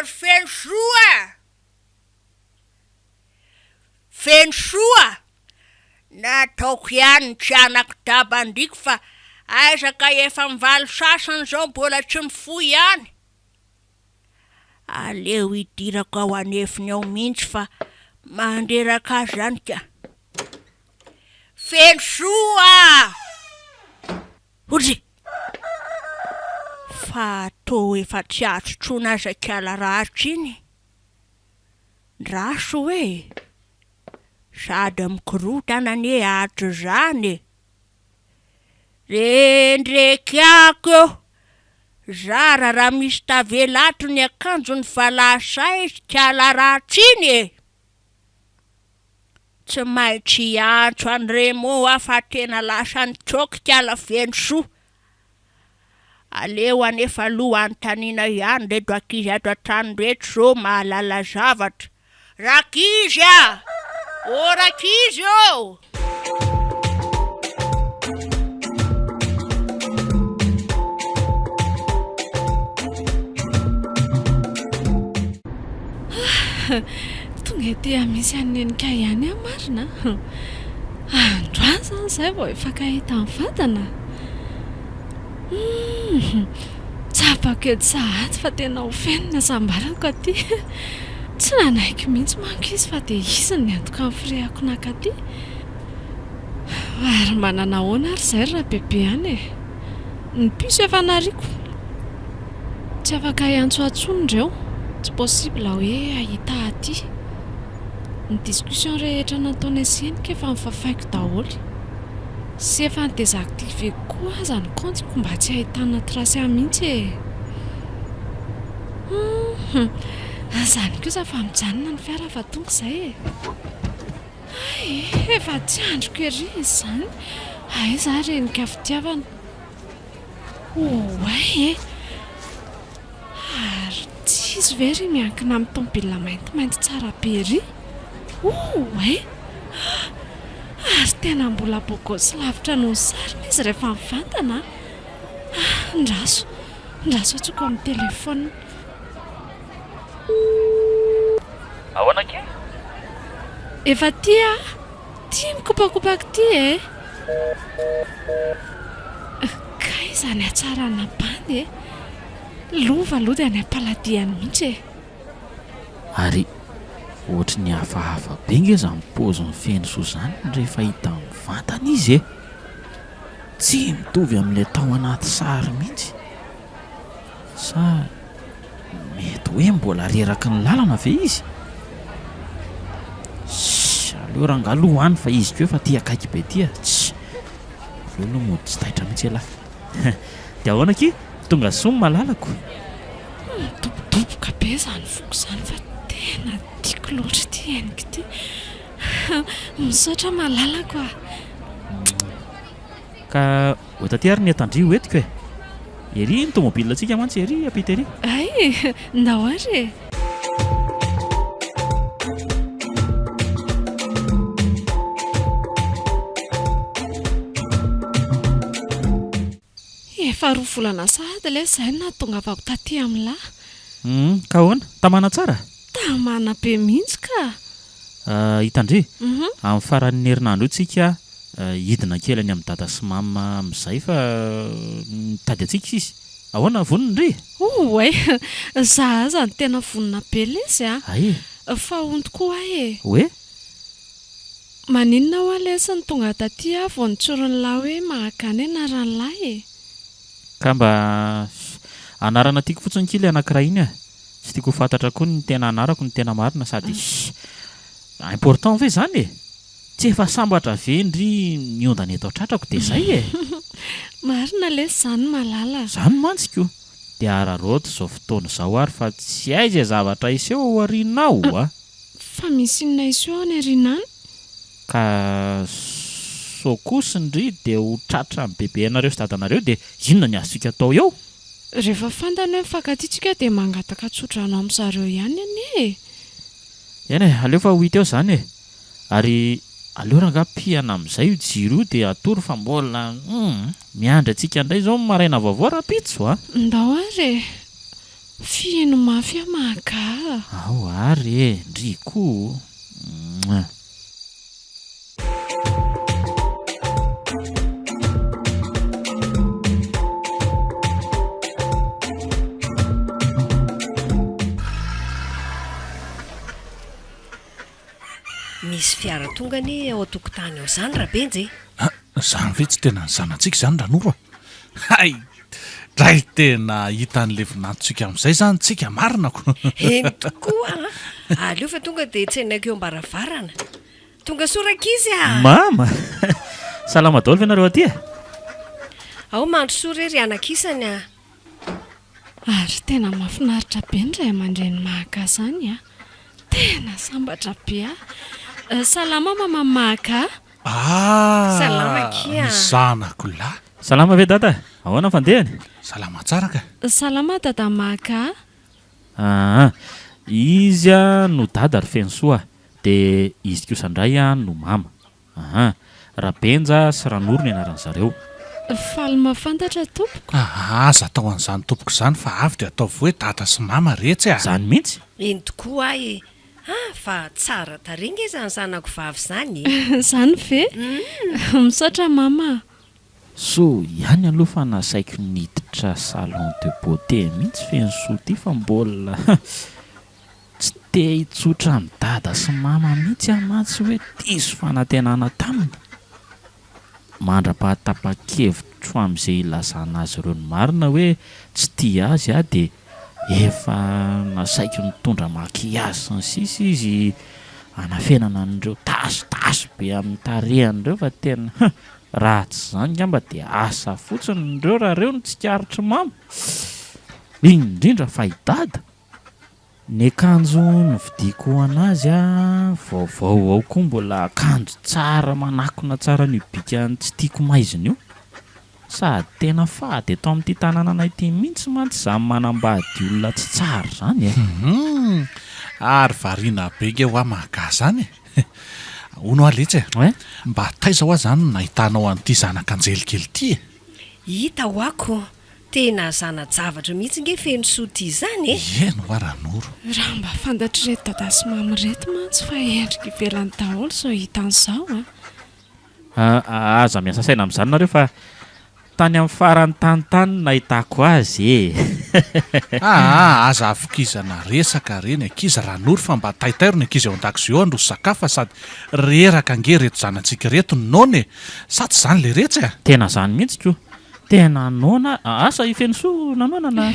[SPEAKER 3] Feno soa. Feno soa. Nataoko ihany ny tranako dabandriko fa aizaka efa mivaly sasany zao mbola tsy mifoy ihany. Aleo hidirako ao anefiny ao mihitsy fa mandreraka azy zany ka. Feno soa. Odry. fa to efa tsy atrotrona azakala rahatra iny raso hoe sady mikorotana ne atro zany rendreky ako eo zara raha misy tavelatro ny akanjo ny valasay kala rahatra iny tsy maintsy antso an'remo afa tena lasa ny troky kala fensoa aleo anefa aloha antanina ihany redo akizy ato an-trano rehetra zao mahalala zavatra rakizy a o rakizy o
[SPEAKER 1] tonga dia misy annenika ihany marina androany zany izay vao efa kahita ny vatana tsapako edy sahady fa tena ofenina sambarako aty tsy nanaiky mihitsy manko izy fa dia izy ny antoka amin'ny firehako nakaty ary manana ahoana ary izay raha bebe any ny piso efa nariko tsy afaka hiantsoantsonindreo tsy possible hoe ahita aty ny discussion rehetra nataony asianika efa mifafaiko daholo sy efa ny désactivé koa aza ny comptiko mba tsy ahitana trasy mihitsy zany kosa fa mijanona ny fiara fa tonga izay efa tsy androko ery izy zany za renika fitiavana oay ary tsy izy ve ry miankina amin'ny tomobilina maintimainty tsara be ry oay ary tena mbola bokosy lavitra noho ny sarina izy rehefa mivantana ndraso atsoko amin'ny telefona
[SPEAKER 4] ahoana ke
[SPEAKER 1] efa tia mikopakopaka ty ka izany atsarana bandy lova aloha dia any am-paladiany mihitsy
[SPEAKER 4] ary ohatry ny hafahafa be nge zany paozin'ny fenso zany rehefa hita mivantana izy tsy mitovy amin'ilay tao anaty sary mihitsy sa mety hoe mbola reraky ny lalana ve izy aleo raha ngaloha any fa izy ko efa ty akaiky be tya tsy aleo aloha mody tsy taitra mihitsy alahy dia ahoana ki tonga somy malalako
[SPEAKER 1] dobodoboka be zany foko zany fa tena tiako loatra ty hainiko ty misaotra malalako
[SPEAKER 4] ka otaty ary ny atandrio etiko ery ny tomobile antsika mantsy ery apita ery
[SPEAKER 1] ay ndao ary efa roa volana sahady le zay na tonga avako taty amin'lahy
[SPEAKER 4] ka ahoana tamana tsara
[SPEAKER 1] tamana be mihitsy ka
[SPEAKER 4] hitandre amin'ny faran'ny herinandro io tsika hidina kely any amin'ny dada sy mama amin'izay fa mitady atsika izy ahoana vonina ndre
[SPEAKER 1] oay za zany tena vonina be lesy
[SPEAKER 4] ay
[SPEAKER 1] fa onto koa
[SPEAKER 4] hoe
[SPEAKER 1] maninona ho alesy ny tonga taty avo nitsorony lahy hoe mahakany anarany lahy
[SPEAKER 4] ka mba anarana tiako fotsiny kely anankiray iny tsy tiako fantatra koa ny tena anarako ny tena marina sady important ve zany tsy efa sambatra vendry miondana eto tratrako dia zay
[SPEAKER 1] marina lesy zany malala
[SPEAKER 4] zany mantsiko dia araroto zao fotoana zao ary fa tsy aiza zavatra iseo ao arinao
[SPEAKER 1] fa misy inona iseo any arinany
[SPEAKER 4] ka sokosindry dia ho tratra amin'ny bebe anareo sy dadanareo dia inona ny azontsika atao eo
[SPEAKER 1] rehefa fantany hoe mifankatytsika dia mangataka tsodrano amin'ny zareo ihany anie
[SPEAKER 4] eny aleo fa ho hita eo zany ary aleo raha ngapihana amin'izay io jiro io dia atory fa mbola miandry antsika indray zao maraina vaovao rapitso
[SPEAKER 1] ndao ary fieno mafy mahaka
[SPEAKER 4] ao ary ndriko
[SPEAKER 6] misy fiara tonga ny ao tokotany ao zany raha benjy
[SPEAKER 7] zany ve tsy tena ny zanantsika zany ranova hay Ray tena hitan'le vinantsika amin'izay zany tsika marinako.
[SPEAKER 6] Eny tokoa aleo fa tonga dia tsenako eo ambaravarana tonga sorakizy
[SPEAKER 4] mama salama daholo ve nareo aty
[SPEAKER 6] ao mandro sorery anakisany
[SPEAKER 1] ary tena mahafinaritra be ndray aman-dreny mahaka zany tena sambatra be salama mama mahaka
[SPEAKER 6] salama kia
[SPEAKER 7] zanako la
[SPEAKER 4] salama ve dada ahoana fandehany
[SPEAKER 7] salama tsara ka
[SPEAKER 1] salama dada mahaka
[SPEAKER 4] izy no dada ary feno soa dia izy kosandray no mama rabenja sy ranoro ny anaran' zareo
[SPEAKER 1] faly mafantatra tompoko
[SPEAKER 7] aza atao an'izany tompoko izany fa avy dia ataovy hoe dada sy mama retsy
[SPEAKER 4] zany mihitsy
[SPEAKER 6] eny tokoa fa tsara taringa izany zanako vavy zany
[SPEAKER 1] zany ve misaotra mama
[SPEAKER 4] so ihany aloha fa nasaiko niditra salon de beauté mihitsy feno soa ty fa mbola tsy te hitsotra amin'ny dada sy mama mihitsy amatsy hoe diso fanantenana taminy mandra-pahatapa-kevitro amin'izay ilazana azy ireo ny marina hoe tsy tia azy dia efa nasaiko nitondra makiazy sy ny sisa izy anafenana an'ireo tasotaso be amin'ny tarehan'ireo fa tena raha tsy zany ngamba dia asa fotsiny ireo raha reo no tsikaritry mama indrindra fa idada ny akanjo novidiako anazy vaovao ao koa mbola akanjo tsara manakona tsara ny bikany tsy tiako maiziny io sady tena fady eto amin'ity tanàna ity mihitsy mantsy izany manambady olona tsy tsara zany
[SPEAKER 7] ary variana beka ho mahagaga zany hono aletsy mba taiza ho azy zany nahitanao an'ity zanakanjelikely ity
[SPEAKER 6] hita ho ako tena zana-javatra mihitsy nge feno soty izany
[SPEAKER 7] eno aranoro
[SPEAKER 1] raha mba fantatry reto dada sy mamy reto mantsy fa endrika ivelany daholo zao hitan'izao
[SPEAKER 4] aza miasa saina amin'izany nareo fa tany amin'ny farany tanytany nahitako azy
[SPEAKER 7] aza afokizana resaka reny ankizy ranoro fa mba taitairo ny ankizy eo an-dakozio andro sakafa sady reraka ange reto zanantsika reto none sady zany le retsy
[SPEAKER 4] tena zany mihitsy ko tena nona asa ifeno so nanonana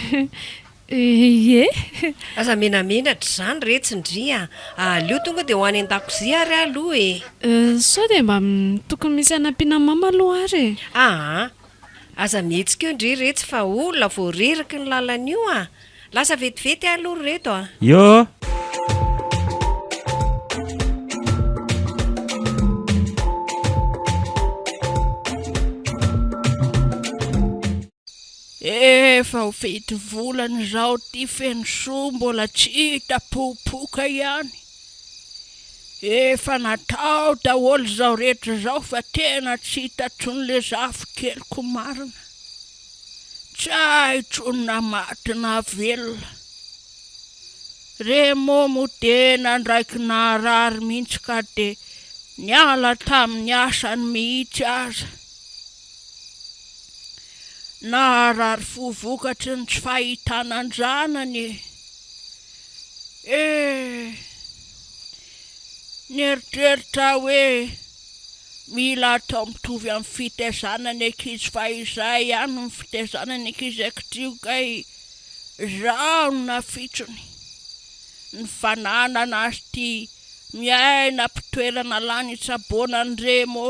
[SPEAKER 6] aza menamenatra zany retsindria aleo tonga dia ho any an-dakozia ary aloha
[SPEAKER 1] sao dia mba tokony misy anampiana mama aloha ary
[SPEAKER 6] aza mihetsika eo ndre retsy fa olona vo reraky ny lalana io lasa vetivety aloha reto
[SPEAKER 4] yo
[SPEAKER 3] efa ho fety volana izao ty feno soa mbola tsy hita popoka ihany efa natao daholo zao rehetra zao fa tena tsy hitatrony zafy keliko marina tsy ahitronina matina velona remomo tena ndraiky naharary mihitsy ka dia niala tamin'ny asany mihitsy aza naharary fovokatry ny tsy fahitananjanany nieritreritra hoe mila atao mitovy amin'ny fitaizanany ankizy fa izay ihany ny fitaizanany ankizy akitrio kay zao no nafitrony ny fananana azy ty miaina mpitoerana lany itsaboana ny remo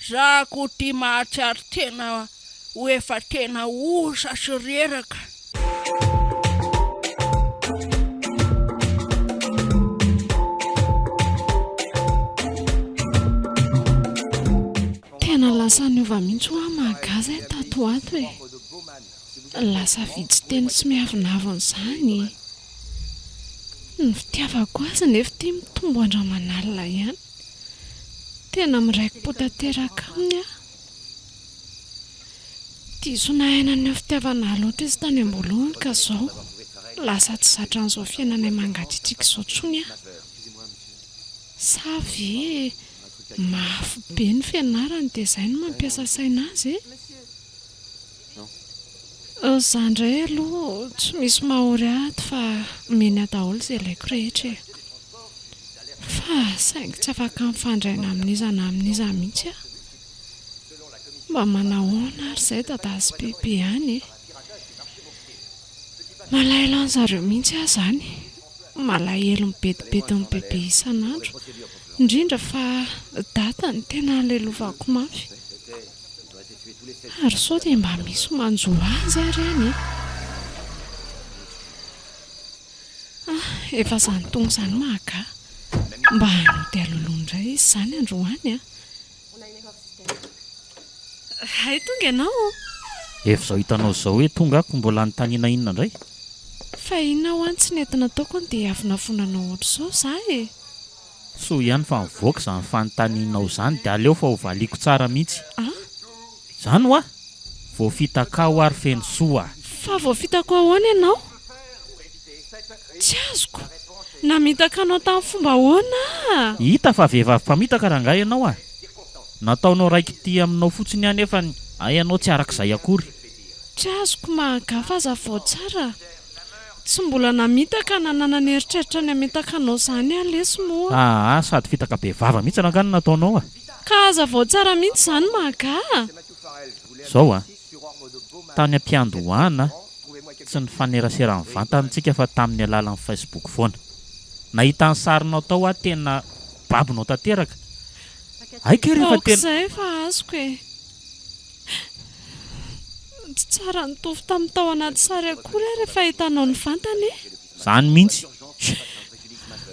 [SPEAKER 3] za ko ty mahatsiary tena ho efa tena osa sy reraka
[SPEAKER 1] tena lasa niova mihitsy ho mahagaza tato ato lasa vidsy teny tsy miavinaviny zany ny fitiavako azy nefa ty mitombo andramanalina ihany tena miraiki potateraka aminy disonahaina ny fitiavana loatra izy tany ambolohany ka zao lasa tsy zatra an'izao fiainana mangatsitrika izao tsony savy mafy be ny fianarany dia izay no mampiasa saina azy zany indray aloha tsy misy mahory ato fa meny daholo izay ilaiko rehetra fa saingy tsy afaka mifandraina amin'iza na amin'iza mihitsy mba manahoana ary izay dadazy bebe any malahelo an'zareo mihitsy aho zany malahelo mibedibedy ny bebe isan'andro indrindra fa data ny tena alelovako mafy ary sao dia mba misy manjoa azy ary any efa zanytony zany mahaka mba hanody alolohandray izy zany androany hay tonga ianao
[SPEAKER 4] efa zao hitanao zao hoe tonga ako mbola nytanina inona indray
[SPEAKER 1] fa inona ho any tsy nentina taoko ny dia avy nafonanao ohatr'izao za
[SPEAKER 4] so ihany fa mivoaka zany fanontanianao zany dia aleo fa ho valiako tsara mihitsy zany hoa voafitaka ho ary feno soa
[SPEAKER 1] fa voafitako ahoana ianao tsy azoko namitaka anao tamin'ny fomba ahoana
[SPEAKER 4] hita fa vehivavy mpamitaka raha ngahy ianao nataonao raiky ty aminao fotsiny ihany efa ianao tsy arak'izay akory
[SPEAKER 1] tsy azoko mahagafa aza vao tsara tsy mbola namitaka nanana eritreritra ny amitaka anao zany lesy moa
[SPEAKER 4] sady fitaka be vava mihitsy rangany nataonao
[SPEAKER 1] ka aza vao tsara mihitsy zany mahaga
[SPEAKER 4] zao tany ampiandohana tsy ny faneraserany vantantsika fa tamin'ny alalan'ny Facebook foana nahita ny sarinao tao tena babinao tanteraka aika rehefa tena
[SPEAKER 1] izay fa azoko tsy tsara nitovy tamin'ny tao anaty sary akory rehefa hitanao ny vantany
[SPEAKER 4] zany mihitsy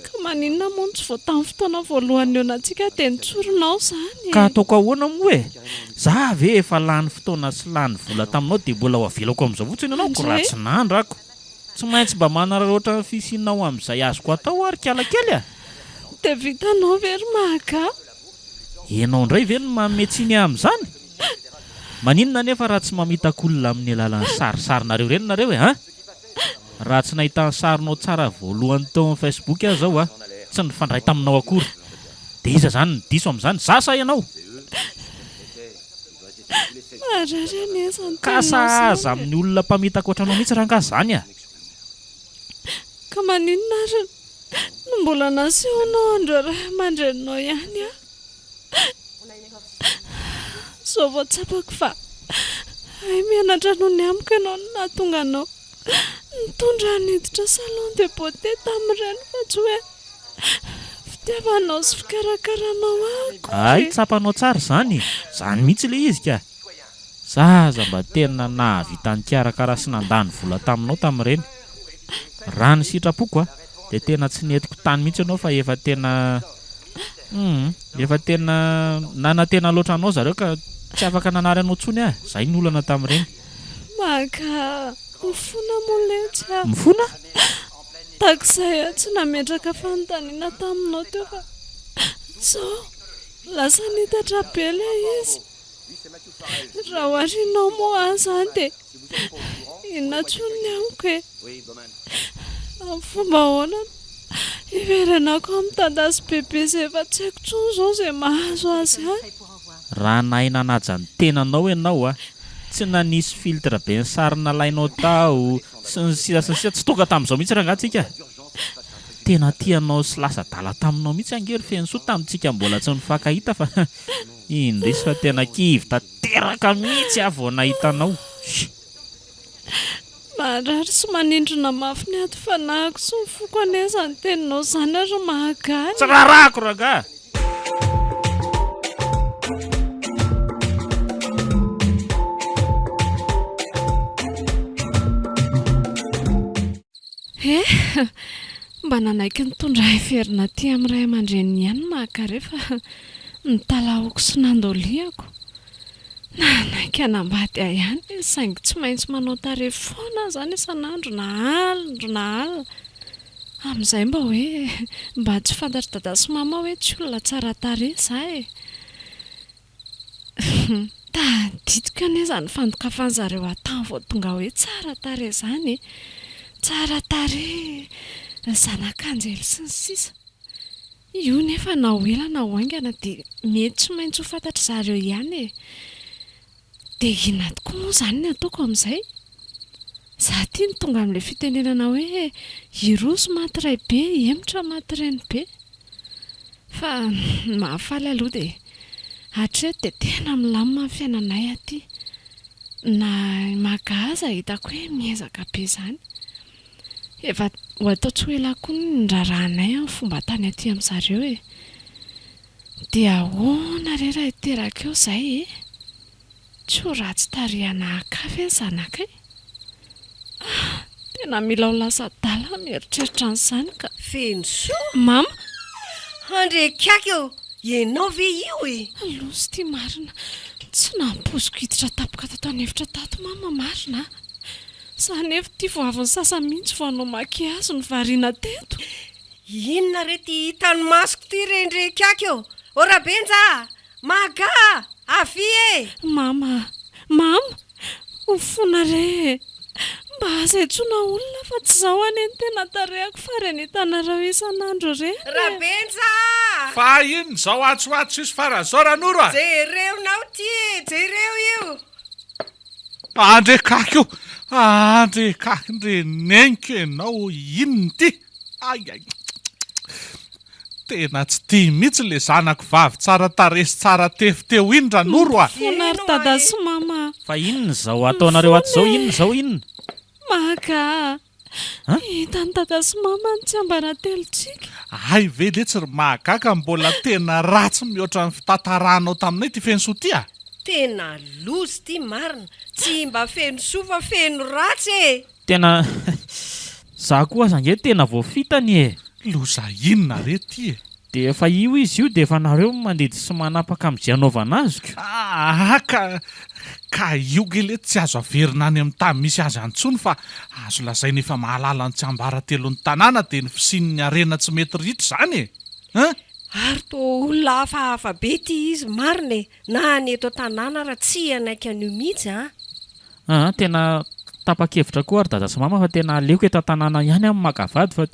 [SPEAKER 1] ka maninona moa tsy vao tamin'ny fotoana voalohany eo natsika dia nitsorinao zany
[SPEAKER 4] ka ataoko ahoana moa za ve efa lany fotoana sy lany vola taminao dia mbola ho avelako amin'izao fotsiny ianao ko raha tsy nandrako tsy maintsy mba manararaotra ny fisinao amin'izay azoko atao ary kialakely
[SPEAKER 1] dia vitanao very mahaga
[SPEAKER 4] ianao indray ve no mametsiny amin'izany maninona nefa raha tsy mamitaka olona amin'ny alalan'ny sarisarinareo reny nareo raha tsy nahita ny sarinao tsara voalohany teo amin'ny Facebook aho zao tsy nifandray taminao akory dia iza zany ny diso amin'izany sasa ianao kasaza amin'ny olona mpamitaka ohatranao mihitsy raha ngazy zany
[SPEAKER 1] ka maninona ary no mbola nasehonao andro ray aman-dreninao ihany zao vao tsapako fa ay mianatra noho ny amiko ianao no nahatonga anao nitondra niditra salon de beauté tamin'ireny fa tsy hoe fitiavanao sy fikarakaranao ako
[SPEAKER 4] ay tsapanao tsara zany mihitsy le izy ka zaza mba tena nahavita ny karakara sy nandany vola taminao tamin'ireny raha ny sitrapoko dia tena tsy netiko tany mihitsy ianao fa efa tena nanantena loatra anao zareo ka tsy afaka nanary anao tsony zay ny olana tamin'ireny
[SPEAKER 1] maka mifona moletsy
[SPEAKER 4] mifona
[SPEAKER 1] takizay tsy nametraka fanontaniana taminao teo fa zao lasa nitatra be le izy raha oharinao moa zany dia inona tsony amiko amin'ny fomba ahoana iverenako amin'ny tadasy bebe izay efa tsy haiko tsony zao izay mahazo azy
[SPEAKER 4] raha nahay nanaja ny tenanao ianao tsy nanisy filtre be ny sarina lainao tao sy ny sisa tsy tonga tamin'izao mihitsy raha ngatsika tena tianao sy lasa dala taminao mihitsy angery fenso tamintsika mbola tsy nifankahita fa indrisy fa tena kivy tanteraka mihitsy vao nahitanao
[SPEAKER 1] marary sy manindrona mafy ny ato fa nahako sy mifoko aneza ny teninao zany ary mahagany
[SPEAKER 4] tsy rarako raga
[SPEAKER 1] mba nanaiky nitondra heferina ty amin'ny ray aman-dreny ihany mahaka rehefa nitalahoko sy nandoliako nanaiky anambady ihany saingy tsy maintsy manao tare foana zany isan'andro na alina amin'izay mba hoe mba tsy fantatra dada sy mama hoe tsy olona tsara tare zay taditika aneza ny fandokafan'zareo atany vao tonga hoe tsara tare zany tsara tare zanakanjely sy ny sisa io nefa na hoela na hoaingana dia mety tsy maintsy ho fantatra zareo ihany dia ina tokoa moa zany ny ataoko amin'izay za tia ny tonga amin'ilay fitenenana hoe iroso matiray be emotra matireny be fa mahafaly aloha dia hatreto dia tena milamina amin'ny fiainanay aty na magaza hitako hoe miezaka be izany efa ho atao tsy ho ela koa ny ndrarahanay amin'ny fomba tany aty amin'zareo dia ahoana re raha hiteraka eo izay tsy ho ratsy tarihana akafa ny zanakay tena mila ho lasa dala mieritreritra an'izany ka
[SPEAKER 6] feno soa
[SPEAKER 1] mama
[SPEAKER 6] andrekaka eo ianao ve io
[SPEAKER 1] losy tia marina tsy nampoziko hiditra tapoka tato anevitra tato mama marina izany efa tia voavin'ny sasany mihitsy vao anao makiazy ny variana teto
[SPEAKER 6] inona re ty hitany masoko ty rendrekaka eo orabenja maga avy
[SPEAKER 1] mama hofona re mba aza itsona olona fa tsy zao any ny tena tarehako fa reny tanareo isan'andro re
[SPEAKER 6] rabenja
[SPEAKER 7] fa iny zao atsoatso isy farazao ranoro a
[SPEAKER 6] jereonao ty jereo io
[SPEAKER 7] andrekaka io andrekaka ndreneniko ianao inony ty ay tena tsy tia mihitsy le zanako vavy tsara taresy tsara tefy teo iny ranoro a
[SPEAKER 1] fona ry dada sy mama
[SPEAKER 4] fa inona zao ataonareo ato zao inona zao inona
[SPEAKER 1] maga hitany dada sy mama ny tsy ambaratelontsika
[SPEAKER 7] ay ve le tsy ry mahagaga mbola tena ratsy mihoatra ny fitantaranao taminay ty fenso ty a
[SPEAKER 6] tena lozy ty marina tsy mba feno soa fa feno ratsy
[SPEAKER 4] tena za koa zange tena voafitany
[SPEAKER 7] loza inona re ty
[SPEAKER 4] dia efa io izy io dia efa nareo mandidy sy manapaka amin'izay anaovana azoko
[SPEAKER 7] ka io gele tsy azo averina any amin'ny tany misy azy antsony fa azo lazaina efa mahalala ny tsy ambaratelon'ny tanàna dia ny fisin'ny arena tsy mety ritra zany
[SPEAKER 6] ary to olona hafahafa be ty izy marina na ny eto tanàna raha tsy anaiky an'io mihitsy
[SPEAKER 4] tena tapa-kevitra koa ary dada sy mama fa tena aleoko eto tanàna ihany amin'ny makavady fa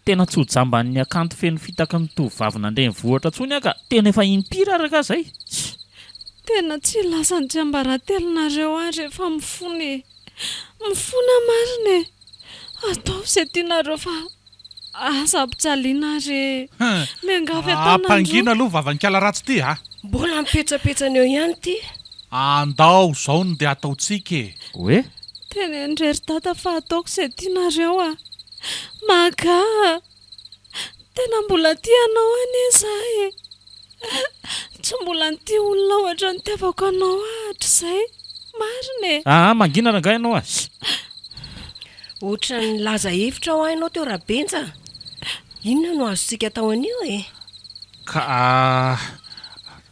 [SPEAKER 4] tena tsy ho jamban'ny akanto feno fitaka ny tovovavy nandreny vohatra ntsony aka tena efa impiraraka zay
[SPEAKER 1] tena tsy lasany tsy ambaratelonareo ary efa mifona marina atao izay tianareo fa asa mpitsaliana re miangavy
[SPEAKER 7] ampangina aloha vavankala ratsy ty
[SPEAKER 6] mbola mipetsapetsana eo ihany ty
[SPEAKER 7] andao zao no dia ataotsika
[SPEAKER 4] hoe
[SPEAKER 1] tena ndrery dada fa ataoko izay tianareo maga tena mbola tianao any zay tsy mbola nity olona ohatra ny tiavako anao ahatra izay marina
[SPEAKER 4] mangina ranga ianao
[SPEAKER 6] ohatra ny laza hevitra ao hainao teo rabenja inona no azontsika tao an'io
[SPEAKER 7] ka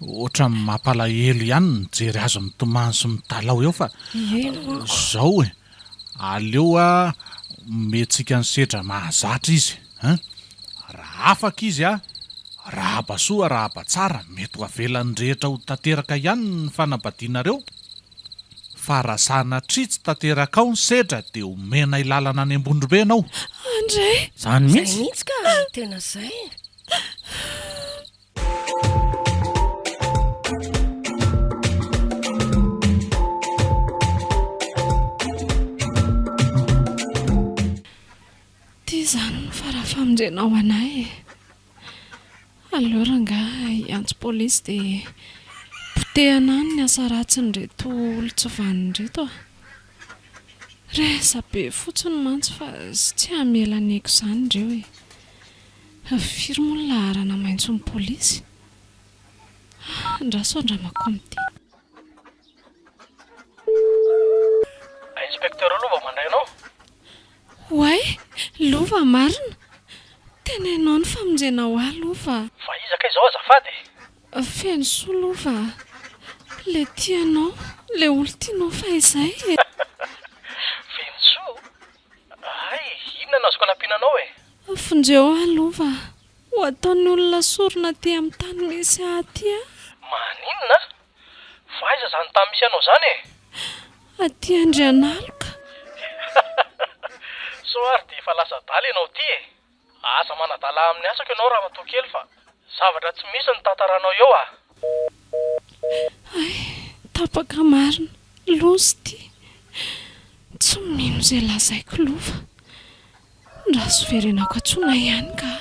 [SPEAKER 7] ohatra mampalahelo ihany nijery azo mitomany sy mitalao eo fa zao aleo metsika ny sedra mahazatra izy raha afaka izy raha abasoa raha abatsara mety ho avelan'ny rehetra ho tanteraka ihany ny fanambadianareo fa raha sanatria tsy tanteraka ao ny sedra dia omena ilalana any ambondrobe anao
[SPEAKER 1] andray
[SPEAKER 4] zany
[SPEAKER 6] mihitsy ka tena zay
[SPEAKER 1] izany ny farafamonjena ao anay aleo ranga hiantso polisy dia potehana ny asa ratsiny reto olo-tsovaniny reto resa be fotsiny mantsy fa tsy hamelaneko izany ireo firy moa laharana maintso ny polisy ndrasondra mako amity
[SPEAKER 10] inspecteur lova mandray anao
[SPEAKER 1] way lova marina tena ianao ny famonjena ho lova
[SPEAKER 10] fa izaka izao azafady
[SPEAKER 1] feno soa lova le tianao le olo tianao fa izay
[SPEAKER 10] feno soa ay inona no azoko anampiananao
[SPEAKER 1] fonjeo lova ho ataon'ny olona sorona ty amin'ny tany misy aty
[SPEAKER 10] maninona fa aiza zany tany misy anao zany
[SPEAKER 1] aty Andrianaloka
[SPEAKER 10] so ary dia efa lasa dala ianao ty asa manadala amin'ny asako ianao raha matoa kely fa zavatra tsy misy ny tantaranao eo
[SPEAKER 1] ay tapaka marina lozy ty tsy mino izay lazaiko lova raha soverenako atsona ihany ka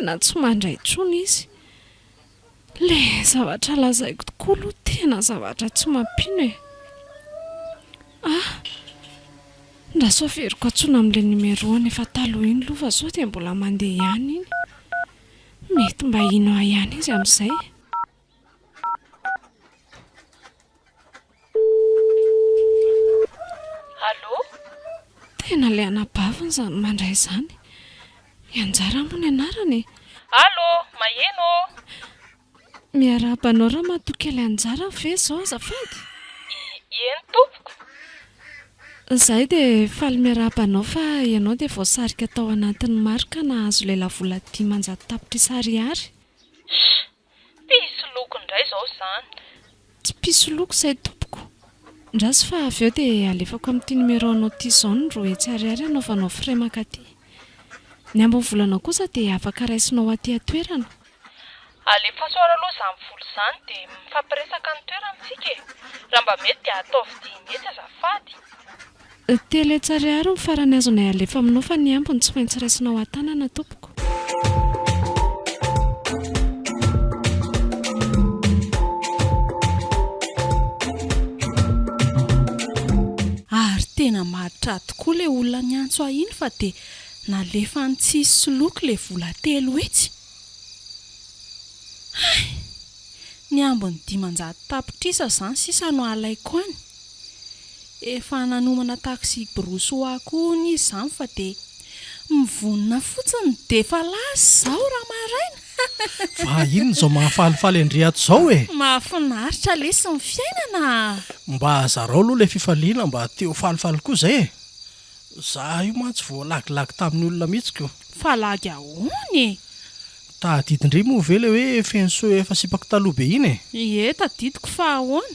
[SPEAKER 1] tena tsy mandray trony izy. Le zavatra lazaiko tokoa aloha tena zavatra tsy mampino e. Nda sao veriko atsona amin'ilay numéro efa taloha iny aloha fa sao dia mbola mandeha ihany iny. Mety mba ino ihany izy amin'izay.
[SPEAKER 8] Allô?
[SPEAKER 1] Tena ilay anabaviny izany mandray izany. Anjara moa ny anarany.
[SPEAKER 8] Allô, maheno?
[SPEAKER 1] Miarabanao raha matoky ilay anjara ve izao azafady?
[SPEAKER 8] Eny tompoko.
[SPEAKER 1] Izay dia faly miarabanao fa ianao dia voasarika tao anatin'ny marika nahazo lela vola 10,000 tapitra ariary.
[SPEAKER 8] Piso loko indray izao izany.
[SPEAKER 1] Tsy piso loko izay tompoko. Ndrasy fa avy eo dia alefako amin'ity numéro anao ity izao ny roa hetsy ariary anaovanao frais makaty. Ny ambony volanao kosa dia afaka raisinao aty atoerana.
[SPEAKER 8] Alefa soara aloha izany vola izany dia mifampiresaka ny toerana tsika e. Raha mba mety dia ataovy 10 mihitsy azafady.
[SPEAKER 1] Telo hetsy ariary ny farany azonay alefa aminao fa ny ambony tsy maintsy raisinao an-tanana tompoko.
[SPEAKER 3] Ary tena maritra tokoa ilay olona nyantso ahiny fa dia nalefa ny tsisy loko ilay vola 3 hetsy. Ny ambony 10,000 tapitrisa izany sisa no alaiko any. Efa nanomana taksi brosy ho akohony izy izany fa dia mivonona fotsiny dia efa lasa izao raha maraina.
[SPEAKER 5] Fa ino izao mahafalifaly andriato izao e?
[SPEAKER 3] Mahafinaritra lesy ny fiainana.
[SPEAKER 5] Mba zarao aloha ilay fifaliana mba teo falifaly koa izay e. Za io mantsy voalagilagy tamin'ny olona mihitsiko.
[SPEAKER 3] Falagy ahoany?
[SPEAKER 5] Tadidindry moa ve ilay hoe fenso efa sipaka taloha be iny e?
[SPEAKER 3] Ie, tadidiko fa ahoana?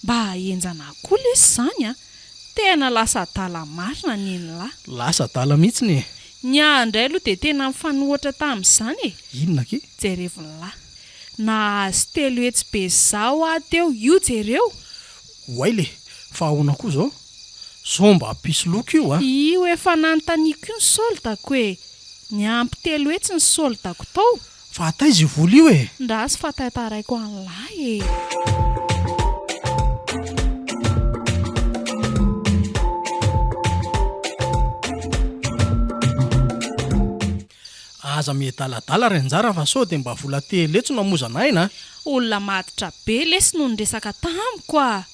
[SPEAKER 3] Mba enjana koa lesy izany a. Tena lasa adala marina ny lahy.
[SPEAKER 5] Lasa adala mihitsy ny e.
[SPEAKER 3] Ny andray aloha dia tena mifanohitra tamin'izany e.
[SPEAKER 5] Inona ke?
[SPEAKER 3] Jerevolahy. Nahazo 3 hetsy be izao teo io jereo.
[SPEAKER 5] Waile, fa ahoana koa izao? Zao mba pisy loko io a?
[SPEAKER 3] Io efa nanontaniako io ny soldako e. Ny ampy 3 hetsy ny soldako tao.
[SPEAKER 5] Fa ataiza io vola io e?
[SPEAKER 3] Ndasy fa tantaraiko an'lahy e.
[SPEAKER 5] Aza miadaladala ry anjara fa sao dia mba vola 3 hetsy no amozanaina.
[SPEAKER 3] Olona matitra be lesy no niresaka tamiko a.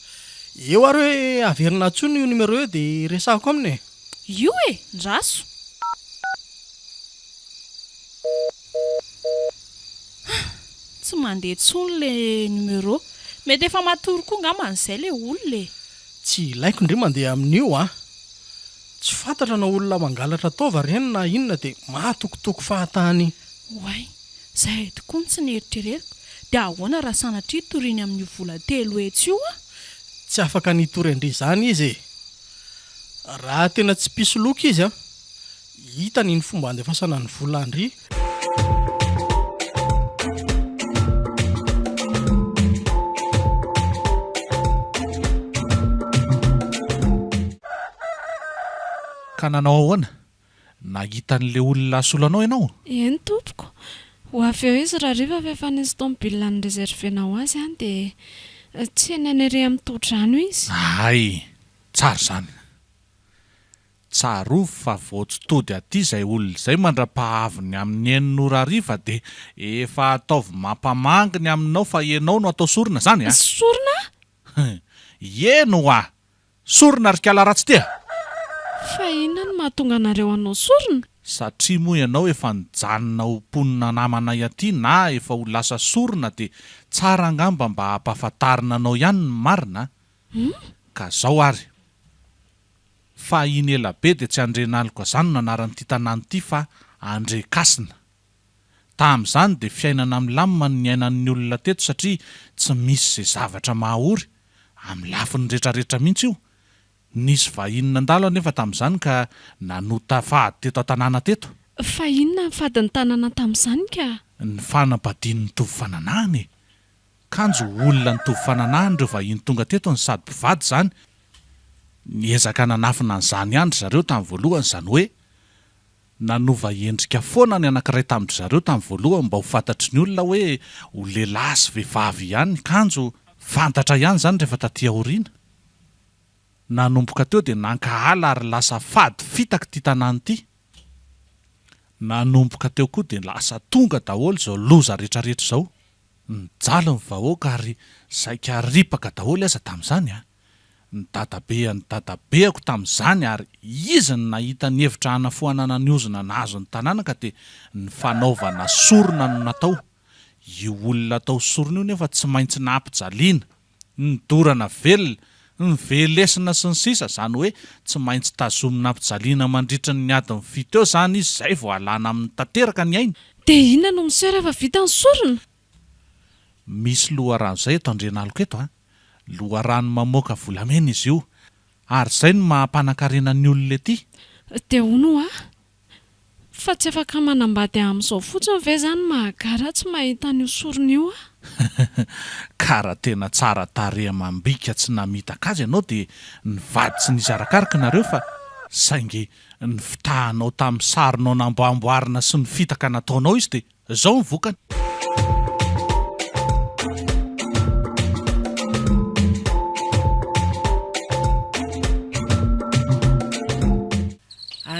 [SPEAKER 5] Eo ary hoe averina ntsony io numéro eo dia resako aminy e.
[SPEAKER 3] Io e, ndraso. Tsy mandeha tsony le numéro. Mety efa matory koa ngamba an'izay le olona e.
[SPEAKER 5] Tsy ilaiko indray mandeha amin'io a. Tsy fantatra na olona mangalatra taova reny na inona dia mahatokotoko fahatany.
[SPEAKER 3] Way, zahay tokoa tsy nieritreretiko. Dia ahoana raha sanatria toriany amin'ny vola 3 hetsy io a?
[SPEAKER 5] Tsy afaka nitory andry izany izy e. Raha tena tsy pisy loko izy a, hita ny fomba andefasana ny vola andry.
[SPEAKER 7] Ka nanao ahoana? Nahita an'ilay olona solanao ianao?
[SPEAKER 1] Eny tompoko. Ho avy eo izy raha riva efa nisy tomobile ny reservenao azy any dia tsy nenere amin'ny todrano izy.
[SPEAKER 7] Ay, tsara izany. Tsarovy fa voatotody aty izay olona izay mandra-pahaviny amin'ny enin'ora hariva dia efa ataovy mampamanginy aminao fa ianao no atao sorona izany a?
[SPEAKER 1] Sorona?
[SPEAKER 7] Ieno a! Sorona rikala ratsy tia!
[SPEAKER 1] Fa inona no mahatonga anareo anao sorona?
[SPEAKER 7] Satria moa ianao efa nijanona ho mponina namanay aty na efa ho lasa sorona dia tsara angamba mba hampahafantarina anao ihany ny marina. Ka zao ary. Fa iny ela be dia tsy Andrianalika izany no anaran'ity tanàna ity fa Andrekasina. Tamin'izany dia fiainana milamina ny ainan'ny olona teto satria tsy misy izay zavatra mahaory. Amin'ny lafiny rehetrarehetra mihitsy io. Nisy vahiny nandalo anefa tamin'izany ka nanota fady teto an-tanàna teto.
[SPEAKER 1] Fa inona ny fadiny tanàna tamin'izany ka?
[SPEAKER 7] Ny fanambadian'ny tovy fananahany. kanjo olona ny tovy fananahany ireo vahiny tonga teto ny sady mpivady zany. Niezaka nanafina n'izany ihany zareo tamin'ny voalohany, zany hoe nanova endrika foana ny anankiray tamin'ny zareo tamin'ny voalohany mba ho fantatry ny olona hoe ho lehilahy sy vehivavy ihany ny kanjo, fantatra ihany zany rehefa taty aoriana. Nanomboka teo dia nankahala ary lasa fady fitaka ty tanàny ity. Nanomboka teo koa dia lasa tonga daholo izao loza rehetrarehetra izao. Nijaly ny vahoaka ary saika ripaka daholo aza tamin'izany a. Ny dadabeako tamin'izany ary izy ny nahita ny hevitra hanafoanana ny ozona nahazo ny tanàna ka dia ny fanaovana sorona no natao. Io olona atao sorona io nefa tsy maintsy nampijaliana, ny dorana velona, ny velesina sy ny sisa, zany hoe tsy maintsy tazomina ampijaliana mandritra ny adiny fito eo zany izy, zay vao alana amin'ny tanteraka ny aina.
[SPEAKER 1] Dia inona no misera fa vita ny sorona?
[SPEAKER 7] Misy loharano zay eto Andrianaloko eto a. Loharano mamoaka volamena izy io, ary zay no mahampanankarena ny olona ety.
[SPEAKER 1] Dia hono fa tsy afaka manambady amin'izao fotsiny ve zany mahagara tsy mahita ny sorona io
[SPEAKER 7] Kara tena tsara tareha mambika tsy namitaka azy ianao dia nivady tsy nizarakaraka nareo fa saingy ny fitahanao tamin'ny sarinao namboamboarina sy ny fitaka nataonao izy dia zao ny vokany.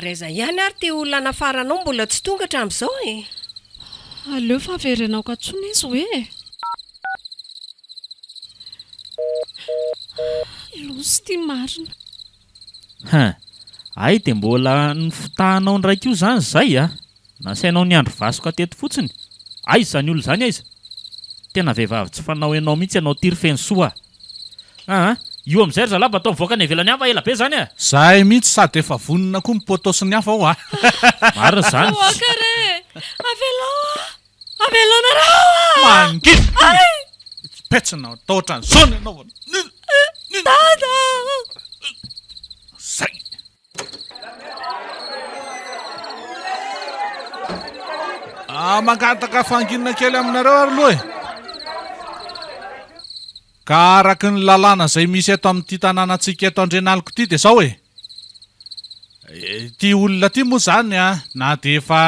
[SPEAKER 6] Reza ihany ary ty olona nafaranao mbola tsy tonga hatramin'izao e.
[SPEAKER 1] Aleo fa averenao ka tsony izy hoe. Losy ty marina.
[SPEAKER 4] Ay dia mbola ny fitahanao ny raika io zany zay a. Nasainao ny andro vasoka teto fotsiny. Aiza zany olo zany aiza? Tena vehivavy tsy fanao ianao mihitsy ianao tiry feny soa. Io amin'izay ry zalaba atao mivoaka ny ivelany hafa ela be zany a.
[SPEAKER 7] Zahay mihitsy sady efa vonina koa mipotosy ny hafa ao a.
[SPEAKER 4] Marina zany.
[SPEAKER 1] Kare, avelao nareo
[SPEAKER 7] Mangity! Petsina taotra ny sony ianao.
[SPEAKER 1] Dada!
[SPEAKER 7] Zay! Mangataka fanginana kely aminareo ary loha e. Ka araky ny lalàna izay misy eto amin'ity tanànantsika eto Andrianaloko ity dia zao e. Ty olona ty moa zany a, na dia efa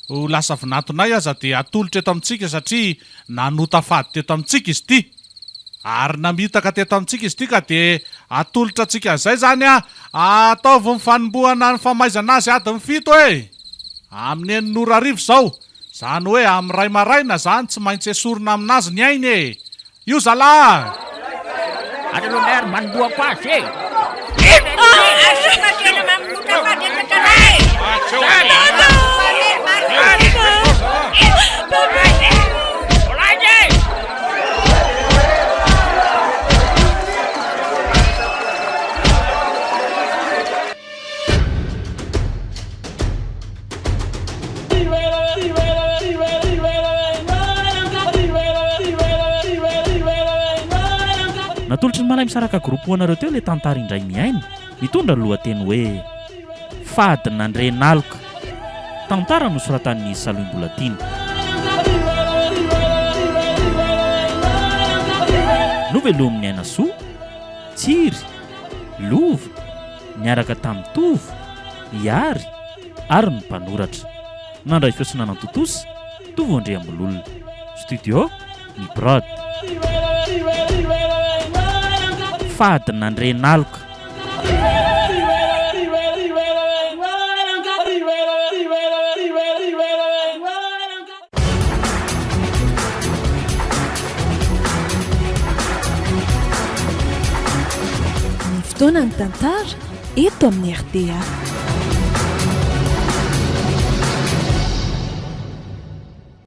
[SPEAKER 7] ho lasa vinatonay aza dia atolotra eto amintsika satria nanota fady teto amintsika izy ity. Ary namitaka teto amintsika izy ity ka dia atolotra antsika izay zany a, ataovy ny fanombohana ny famaizana azy adiny fito e. Amin'ny 9:00 zao. Zany hoe amin'ny ray maraina zany tsy maintsy esorina aminazy ny ainy e. Io zala!
[SPEAKER 3] Adelonay ary manomboako azy e.
[SPEAKER 4] Natolotry ny Malaaimisaraka groupe anareo teo ilay tantara indray miaina, mitondra ny lohateny hoe FADIN'ANDRIANALOKA. Tantara nosoratan'ny Salohim-Bolatina. Novelomin'ny aina soa, tsiry, lova, niaraka tamin'ny tovo, iary, ary ny mpanoratra. Nandray fiosina nantotosa, Tovo Andriambololona. Studio, ny PROD. FADIN'ANDRIANALOKA.
[SPEAKER 11] Ny fotoana ny tantara eto amin'ny RDA.